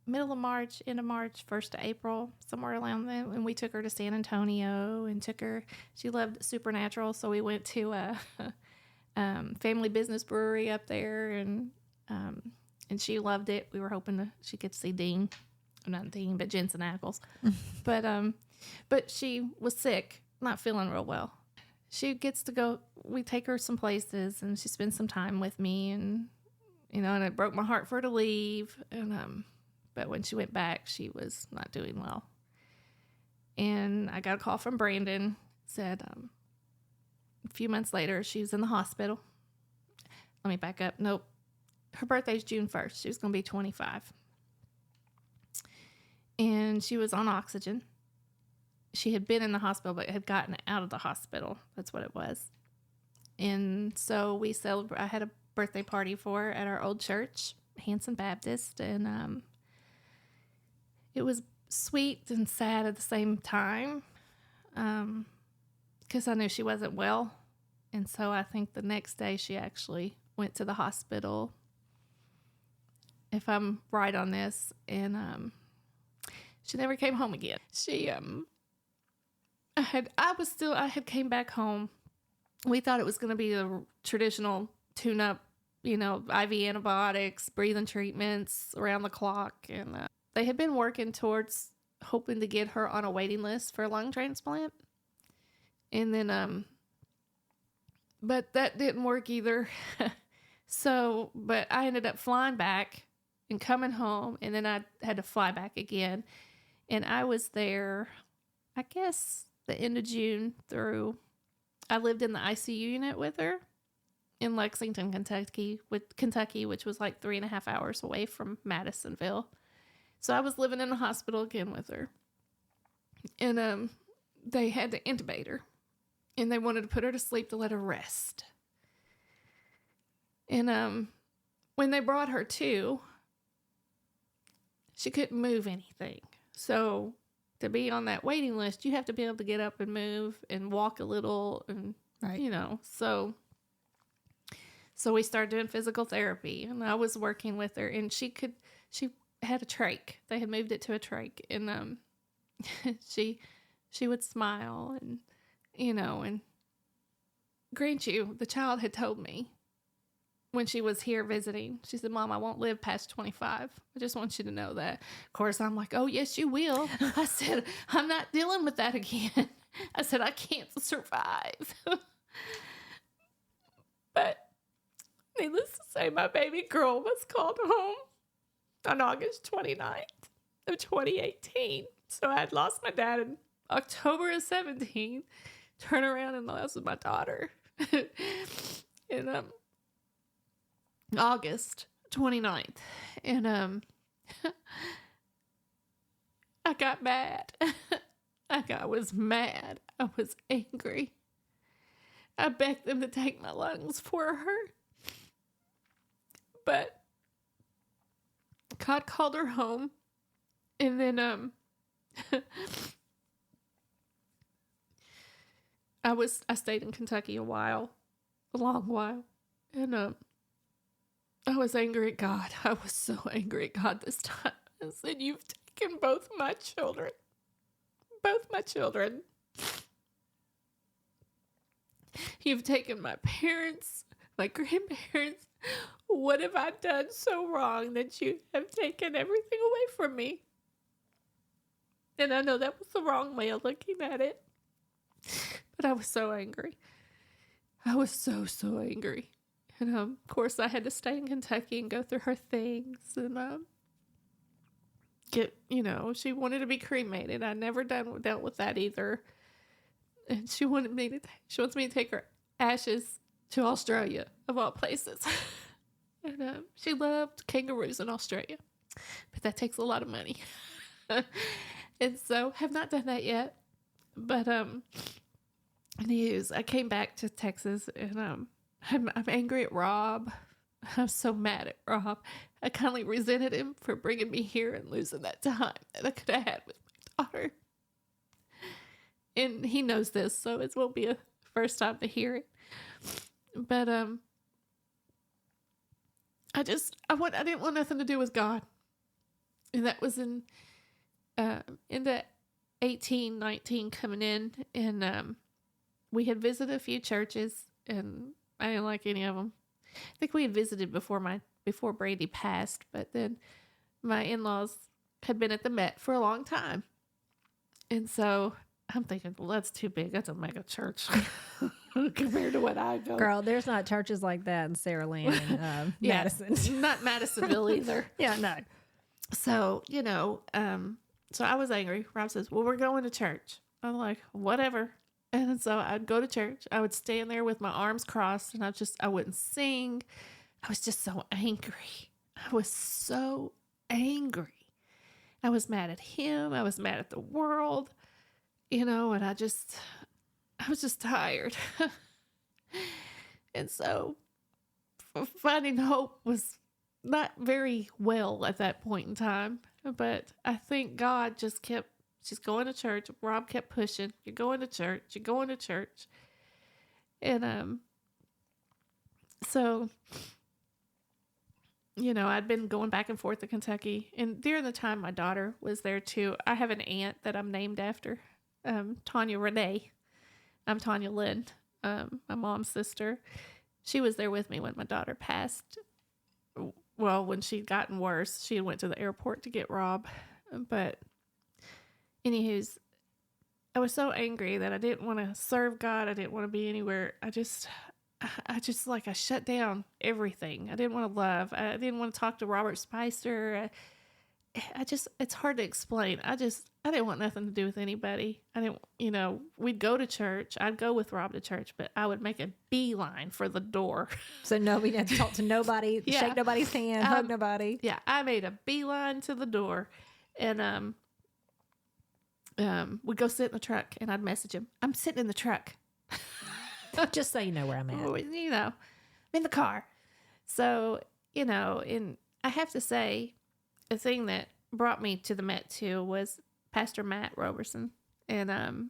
middle of March, end of March, 1st of April, somewhere around then. And we took her to San Antonio and she loved Supernatural. So we went to a family business brewery up there, and she loved it. We were hoping she could see Dean, not Dean, but Jensen Ackles. But she was sick, not feeling real well. She gets to go, we take her some places, and she spends some time with me, and, and it broke my heart for her to leave. And, but when she went back, she was not doing well. And I got a call from Brandon, said, a few months later, she was in the hospital. Let me back up. Nope. Her birthday's June 1st. She was going to be 25. And she was on oxygen. She had been in the hospital, but had gotten out of the hospital. That's what it was. And so I had a birthday party for her at our old church, Hanson Baptist. And it was sweet and sad at the same time, because I knew she wasn't well. And so I think the next day she actually went to the hospital, if I'm right on this, and she never came home again. I had came back home. We thought it was going to be a traditional tune-up, IV antibiotics, breathing treatments around the clock. And they had been working towards hoping to get her on a waiting list for a lung transplant. And then, but that didn't work either. But I ended up flying back and coming home. And then I had to fly back again. And I was there, I guess, the end of June through. I lived in the ICU unit with her in Lexington, Kentucky, which was like 3.5 hours away from Madisonville. So I was living in the hospital again with her. And they had to intubate her. And they wanted to put her to sleep to let her rest. And when they brought her to, she couldn't move anything. So to be on that waiting list, you have to be able to get up and move and walk a little and, right. So we started doing physical therapy, and I was working with her, and she had a trach. They had moved it to a trach, and she would smile and, and grant you, the child had told me when she was here visiting, she said, "Mom, I won't live past 25. I just want you to know that." Of course, I'm like, "Oh, yes, you will." I said, "I'm not dealing with that again." I said, "I can't survive." But needless to say, my baby girl was called home on August 29th of 2018. So I had lost my dad in October of 17, turn around and lost my daughter in August 29th. And I got mad. I was mad. I was angry. I begged them to take my lungs for her. But God called her home. And then I stayed in Kentucky a long while. And I was angry at God. I was so angry at God this time. I said, "You've taken both my children. Both my children. You've taken my parents, my grandparents. What have I done so wrong that you have taken everything away from me?" And I know that was the wrong way of looking at it. But I was so angry. I was so angry. And of course, I had to stay in Kentucky and go through her things. And she wanted to be cremated. I never dealt with that either. And she wants me to take her ashes to Australia, of all places. And she loved kangaroos in Australia, but that takes a lot of money. And so have not done that yet. But I came back to Texas, and I'm angry at Rob. I'm so mad at Rob. I kind of resented him for bringing me here and losing that time that I could have had with my daughter. And he knows this, so it won't be a first time to hear it. But I didn't want nothing to do with God. And that was in the 18, 19 coming in, and we had visited a few churches, and I didn't like any of them. I think we had visited before Brady passed, but then my in-laws had been at the Met for a long time. And so I'm thinking, well, that's too big. That's a mega church compared to what I go. Girl, there's not churches like that in Saraland and Madison. Not Madisonville either. Yeah, no. So, so I was angry. Rob says, "Well, we're going to church." I'm like, whatever. And so I'd go to church. I would stand there with my arms crossed, and I wouldn't sing. I was just so angry. I was so angry. I was mad at him. I was mad at the world, and I was just tired. And so finding hope was not very well at that point in time. But I think God just kept, "She's going to church." Rob kept pushing, "You're going to church. You're going to church." And so I'd been going back and forth to Kentucky. And during the time my daughter was there too, I have an aunt that I'm named after, Tanya Renee. I'm Tanya Lynn, my mom's sister. She was there with me when my daughter passed. Well, when she'd gotten worse, she went to the airport to get Rob. But anywho's, I was so angry that I didn't want to serve God. I didn't want to be anywhere. I shut down everything. I didn't want to love. I didn't want to talk to Robert Spicer. It's hard to explain. I didn't want nothing to do with anybody. I didn't, we'd go to church. I'd go with Rob to church, but I would make a beeline for the door. So no, we didn't talk to nobody, shake nobody's hand, hug nobody. Yeah, I made a beeline to the door, and we'd go sit in the truck, and I'd message him. I'm sitting in the truck. Just so you know where I'm at. I'm in the car. So, and I have to say, the thing that brought me to the Met too was Pastor Matt Roberson. And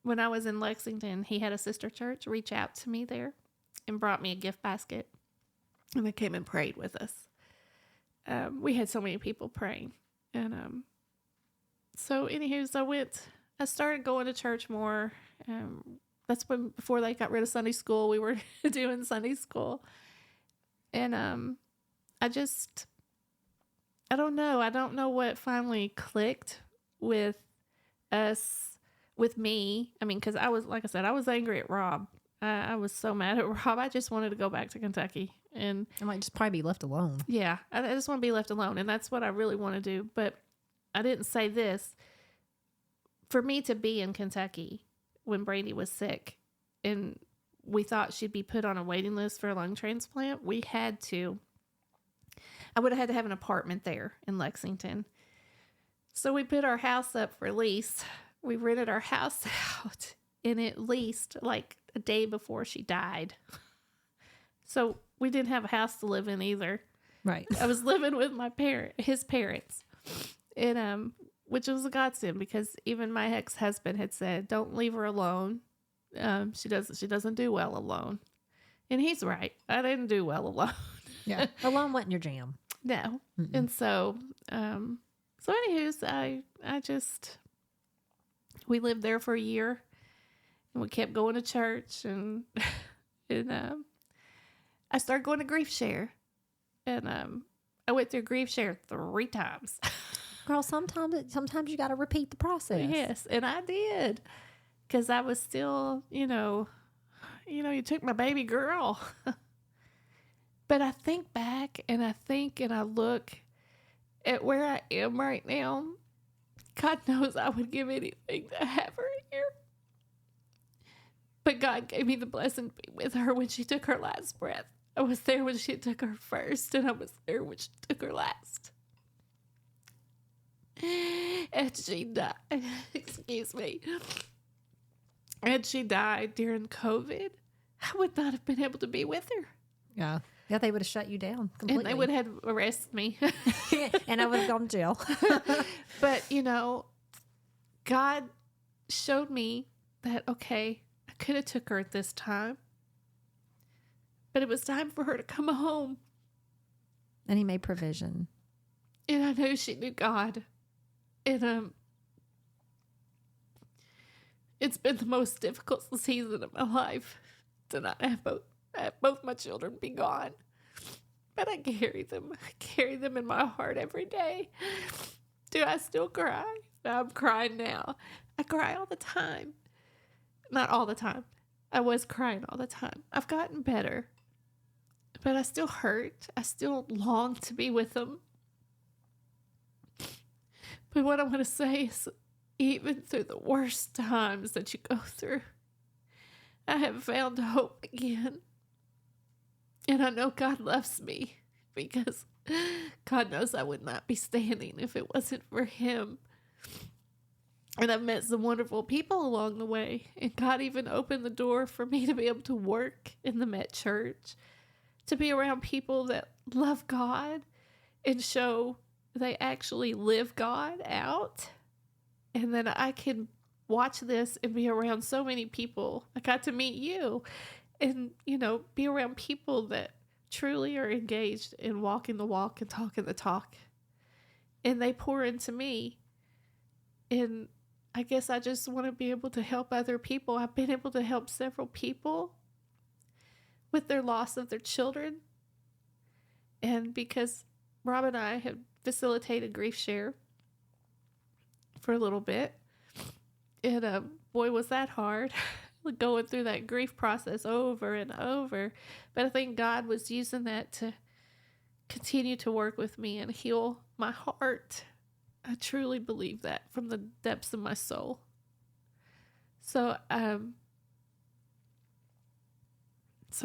when I was in Lexington, he had a sister church reach out to me there and brought me a gift basket. And they came and prayed with us. We had so many people praying. And so I started going to church more. That's before they got rid of Sunday school, we were doing Sunday school. And I don't know what finally clicked with me. I mean, because I was, like I said, I was angry at Rob. I was so mad at Rob. I just wanted to go back to Kentucky. And I might just probably be left alone. Yeah, I just want to be left alone. And that's what I really want to do. But I didn't say this. For me to be in Kentucky when Brandy was sick and we thought she'd be put on a waiting list for a lung transplant, I would have had to have an apartment there in Lexington. So we put our house up for lease. We rented our house out and it leased like a day before she died. So we didn't have a house to live in either. Right. I was living with his parents. And which was a godsend because even my ex-husband had said, don't leave her alone. She doesn't do well alone. And he's right. I didn't do well alone. Yeah. Alone wasn't your jam. No. Mm-mm. And so, anywho's, we lived there for a year and we kept going to church and I started going to Grief Share and, I went through Grief Share 3 times. Girl, sometimes you got to repeat the process. Yes. And I did. 'Cause I was still, you took my baby girl. But I think back and I look at where I am right now. God knows I would give anything to have her here. But God gave me the blessing to be with her when she took her last breath. I was there when she took her first, and I was there when she took her last. And she died. Excuse me. And she died during COVID. I would not have been able to be with her. Yeah. Yeah, they would have shut you down completely. And they would have arrested me. And I would have gone to jail. But, God showed me that, okay, I could have took her at this time. But it was time for her to come home. And he made provision. And I know she knew God. And it's been the most difficult season of my life to not have both my children be gone. But I carry them. I carry them in my heart every day. Do I still cry? No, I'm crying now. I cry all the time. Not all the time. I was crying all the time. I've gotten better. But I still hurt. I still long to be with them. But what I want to say is, even through the worst times that you go through, I have found hope again. And I know God loves me because God knows I would not be standing if it wasn't for him. And I've met some wonderful people along the way. And God even opened the door for me to be able to work in the Met Church, to be around people that love God and show they actually live God out. And then I can watch this and be around so many people. I got to meet you and, be around people that truly are engaged in walking the walk and talking the talk. And they pour into me. And I guess I just want to be able to help other people. I've been able to help several people with their loss of their children. And because Rob and I have facilitated grief share for a little bit, and boy, was that hard. Going through that grief process over and over. But I think God was using that to continue to work with me and heal my heart. I truly believe that from the depths of my soul. So I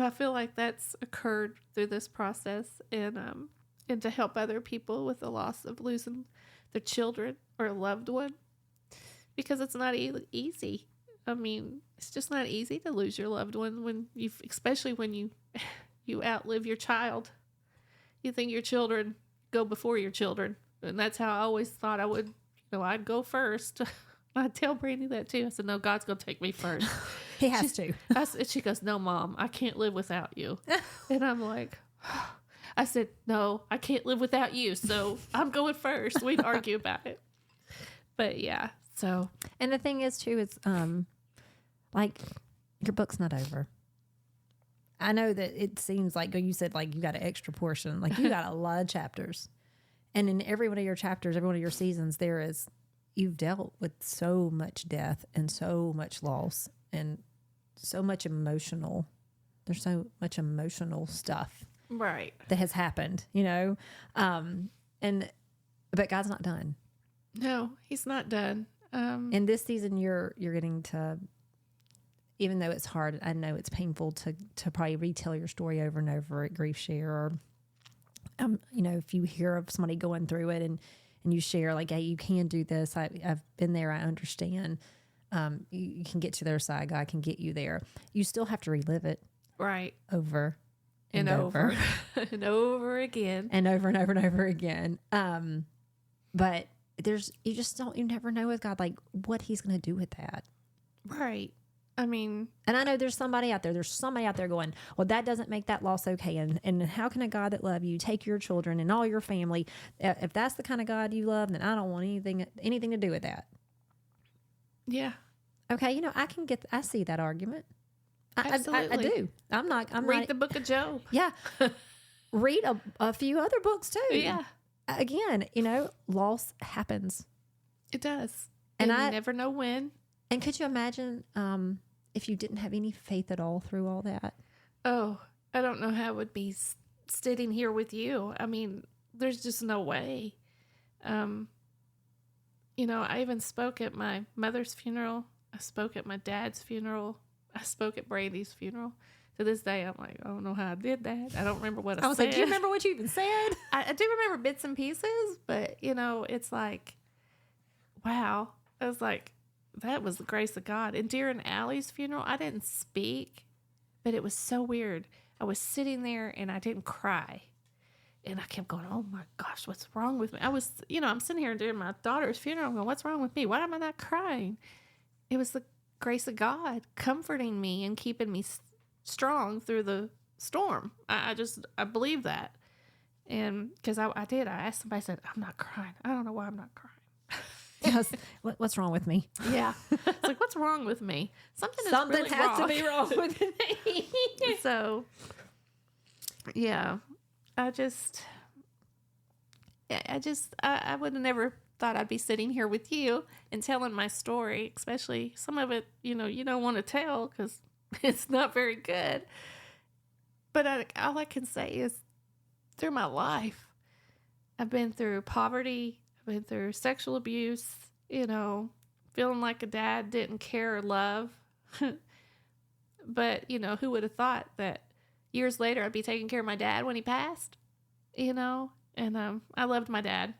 feel like that's occurred through this process, and to help other people with the loss of losing their children or a loved one, because it's not easy. I mean, it's just not easy to lose your loved one especially when you outlive your child. You think your children go before your children. And that's how I always thought I would, I'd go first. I'd tell Brandy that too. I said, no, God's going to take me first. He has to. She goes, no, Mom, I can't live without you. And I'm like, I said, no, I can't live without you. So I'm going first. We'd argue about it. But yeah, so. And the thing is too, is like your book's not over. I know that it seems like you said, like you got an extra portion, like you got a lot of chapters. And in every one of your chapters, every one of your seasons, you've dealt with so much death and so much loss and so much emotional. There's so much emotional stuff, right, that has happened, but God's not done. No, He's not done. In this season, you're getting to, even though it's hard, I know it's painful to probably retell your story over and over at Grief Share, or if you hear of somebody going through it and you share like, hey, you can do this. I've been there. I understand. You can get to their side. God can get you there. You still have to relive it. Right. Over and over. And over again. And over and over and over again. But you never know with God, like what He's going to do with that. Right. I mean, and I know there's somebody out there going, well, that doesn't make that loss okay. And how can a God that loves you take your children and all your family? If that's the kind of God you love, then I don't want anything to do with that. Yeah. Okay. I see that argument. Absolutely. I do. I'm read the book of Job. Yeah. Read a few other books too. Yeah. Again, loss happens. It does. And you never know when. And could you imagine if you didn't have any faith at all through all that? Oh, I don't know how I would be sitting here with you. I mean, there's just no way. I even spoke at my mother's funeral. I spoke at my dad's funeral. I spoke at Brandy's funeral. To this day, I'm like, I don't know how I did that. I don't remember what I said. I was like, do you remember what you even said? I do remember bits and pieces, but, it's like, wow. I was like, that was the grace of God. And during Allie's funeral, I didn't speak, but it was so weird. I was sitting there and I didn't cry. And I kept going, oh my gosh, what's wrong with me? I was, I'm sitting here during my daughter's funeral. I'm going, what's wrong with me? Why am I not crying? It was the grace of God comforting me and keeping me strong through the storm. I believe that. And because I did, I asked somebody, I said, I'm not crying. I don't know why I'm not crying. Yes. What's wrong with me? Yeah. It's like, what's wrong with me? Something really has to be wrong with me. So, yeah, I would have never thought I'd be sitting here with you and telling my story, especially some of it, you don't want to tell because it's not very good. But all I can say is through my life, I've been through poverty. I've been through sexual abuse, feeling like a dad didn't care or love. But, who would have thought that years later I'd be taking care of my dad when he passed, And I loved my dad.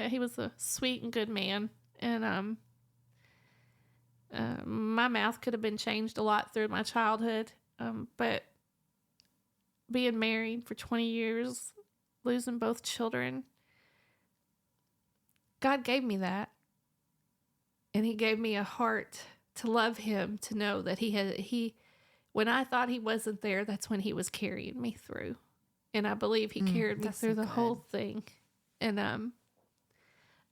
He was a sweet and good man. And my mouth could have been changed a lot through my childhood. But being married for 20 years, losing both children, God gave me that. And He gave me a heart to love Him, to know that when I thought He wasn't there, that's when He was carrying me through. And I believe he carried me through the whole thing. And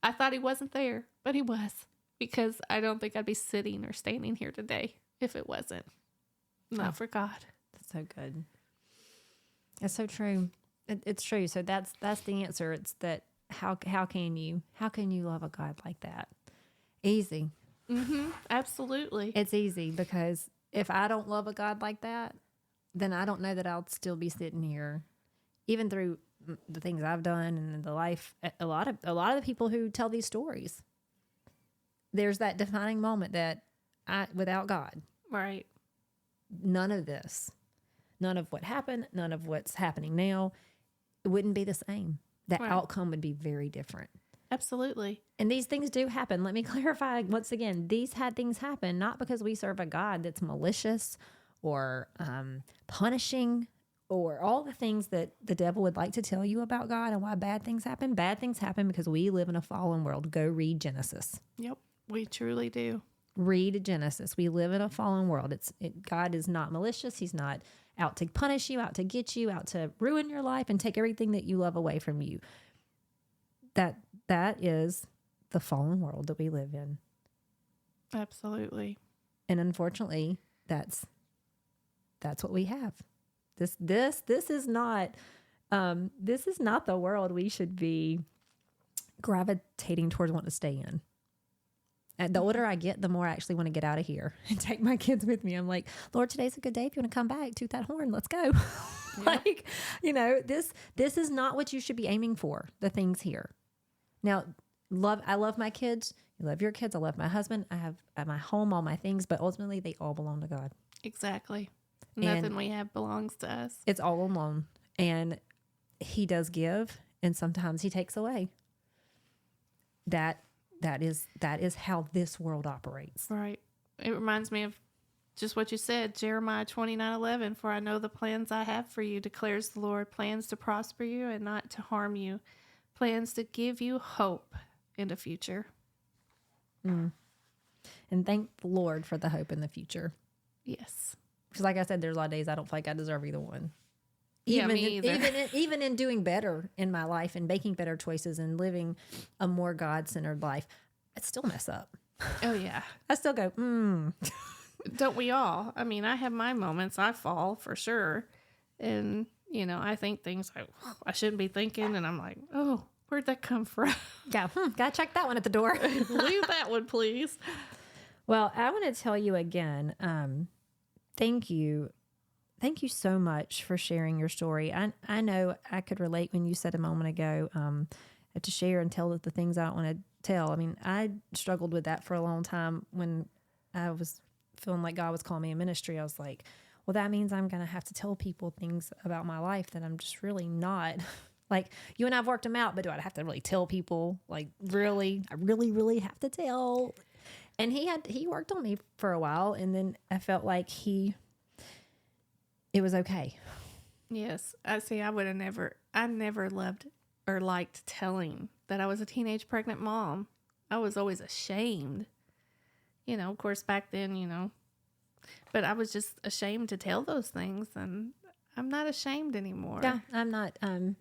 I thought he wasn't there, but he was. Because I don't think I'd be sitting or standing here today if it wasn't. Not for God. That's so good. That's so true. It's true. So that's the answer. It's that how can you love a God like that? Easy. Mm-hmm. Absolutely. It's easy, because if I don't love a God like that, then I don't know that I'll still be sitting here, even through the things I've done and the life. A lot of the people who tell these stories, there's that defining moment that without God, Right. none of this, none of what happened, none of what's happening now, it wouldn't be the same. The outcome would be very different. Absolutely. And these things do happen. Let me clarify once again. These things happen not because we serve a God that's malicious or punishing or all the things that the devil would like to tell you about God and why bad things happen. Bad things happen because we live in a fallen world. Go read Genesis. Yep. We truly do. Read Genesis. We live in a fallen world. God is not malicious. He's not out to punish you, out to get you, out to ruin your life and take everything that you love away from you. That is the fallen world that we live in. Absolutely. And unfortunately, that's what we have. This is not the world we should be gravitating towards wanting to stay in. And the older I get, the more I actually want to get out of here and take my kids with me. I'm like, Lord, today's a good day. If you want to come back, toot that horn, let's go. Like, this is not what you should be aiming for, the things here. Now, I love my kids. You love your kids. I love my husband. I have my home, all my things, but ultimately they all belong to God. Exactly. Nothing we have belongs to us. It's all alone. And he does give, and sometimes he takes away. That is how this world operates. Right. It reminds me of just what you said, Jeremiah 29:11. For I know the plans I have for you, declares the Lord, plans to prosper you and not to harm you, plans to give you hope in the future. And thank the Lord for the hope in the future. Yes. Because like I said, there's a lot of days I don't feel like I deserve either one. Me either. Even in doing better in my life and making better choices and living a more God-centered life, I still mess up. Oh, yeah. I still go, Don't we all? I mean, I have my moments. I fall for sure. And, I think things I shouldn't be thinking. And I'm like, oh, where'd that come from? Yeah, gotta check that one at the door. Leave that one, please. Well, I want to tell you again, thank you. Thank you so much for sharing your story. I know I could relate when you said a moment ago, to share and tell the things I don't want to tell. I mean, I struggled with that for a long time when I was feeling like God was calling me in ministry. I was like, well, that means I'm going to have to tell people things about my life that I'm just really not. Like, you and I've worked them out, but do I have to really tell people? Like, really? I really have to tell? And he worked on me for a while, and then I felt like it was okay. Yes. I never loved or liked telling that I was a teenage pregnant mom. I was always ashamed. Of course, back then, but I was just ashamed to tell those things, and I'm not ashamed anymore. Yeah, I'm not. I'm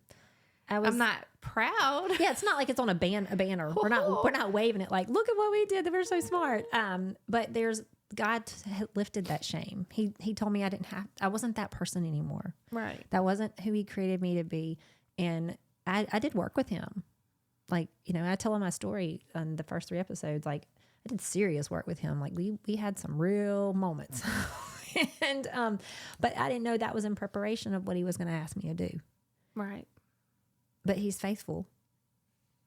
not proud. Yeah, it's not like it's on a banner. We're not waving it like, look at what we did. That we're so smart. But God lifted that shame. He told me I wasn't that person anymore. Right. That wasn't who he created me to be. And I did work with him. Like, I tell him my story on the first 3 episodes. Like, I did serious work with him. Like, we had some real moments. And, but I didn't know that was in preparation of what he was going to ask me to do. Right. But he's faithful.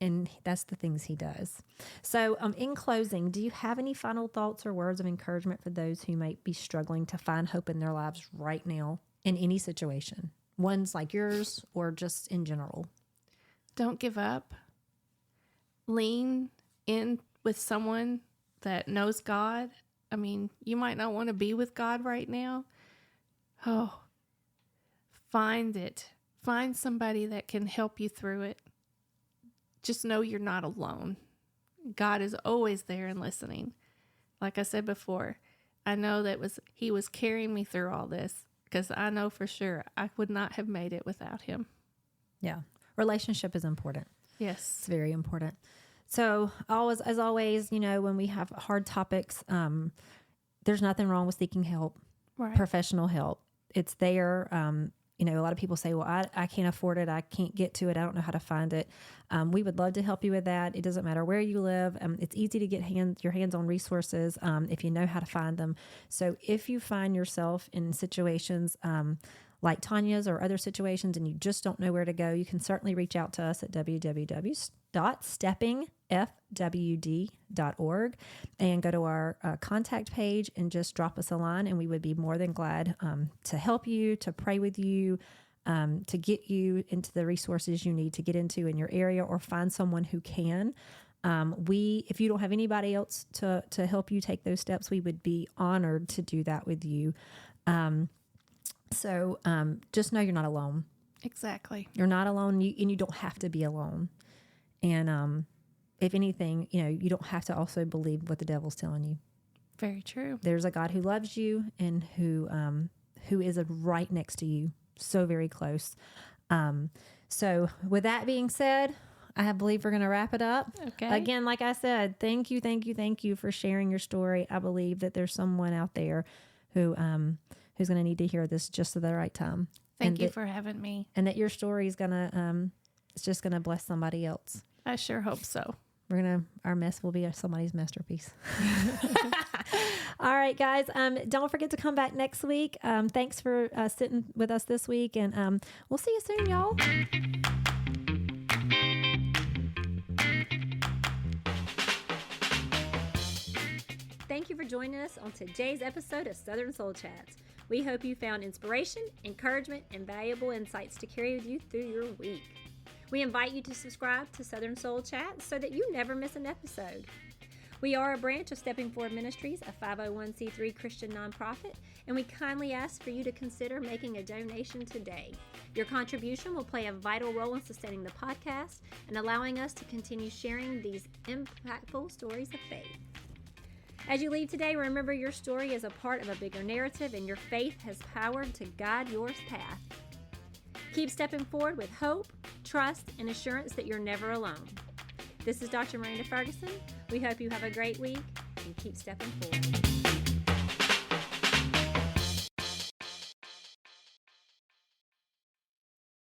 And that's the things he does. So in closing, do you have any final thoughts or words of encouragement for those who might be struggling to find hope in their lives right now in any situation? Ones like yours or just in general? Don't give up. Lean in with someone that knows God. I mean, you might not want to be with God right now. Oh, find it. Find somebody that can help you through it. Just know you're not alone. God is always there and listening. Like I said before, I know that he was carrying me through all this because I know for sure I would not have made it without him. Yeah. Relationship is important. Yes. It's very important. So as always, when we have hard topics, there's nothing wrong with seeking help, Right. professional help. It's there. A lot of people say, well, I can't afford it. I can't get to it. I don't know how to find it. We would love to help you with that. It doesn't matter where you live. It's easy to get your hands on resources if you know how to find them. So if you find yourself in situations like Tanya's or other situations and you just don't know where to go, you can certainly reach out to us at www.steppingfwd.org and go to our contact page and just drop us a line, and we would be more than glad to help you, to pray with you, to get you into the resources you need to get into in your area, or find someone who can. If you don't have anybody else to help you take those steps, we would be honored to do that with you. So just know you're not alone. Exactly. You're not alone, and you don't have to be alone. And if anything, you don't have to also believe what the devil's telling you. Very true. There's a God who loves you and who is right next to you, so very close. So with that being said, I believe we're going to wrap it up. Okay. Again, like I said, thank you for sharing your story. I believe that there's someone out there who's going to need to hear this just at the right time. Thank you for having me. And that your story is it's just gonna bless somebody else. I sure hope so. Our mess will be somebody's masterpiece. All right, guys. Don't forget to come back next week. Thanks for sitting with us this week, and we'll see you soon, y'all. Thank you for joining us on today's episode of Southern Soul Chats. We hope you found inspiration, encouragement, and valuable insights to carry with you through your week. We invite you to subscribe to Southern Soul Chats so that you never miss an episode. We are a branch of Stepping Forward Ministries, a 501c3 Christian nonprofit, and we kindly ask for you to consider making a donation today. Your contribution will play a vital role in sustaining the podcast and allowing us to continue sharing these impactful stories of faith. As you leave today, remember your story is a part of a bigger narrative, and your faith has power to guide your path. Keep stepping forward with hope, trust, and assurance that you're never alone. This is Dr. Miranda Ferguson. We hope you have a great week and keep stepping forward.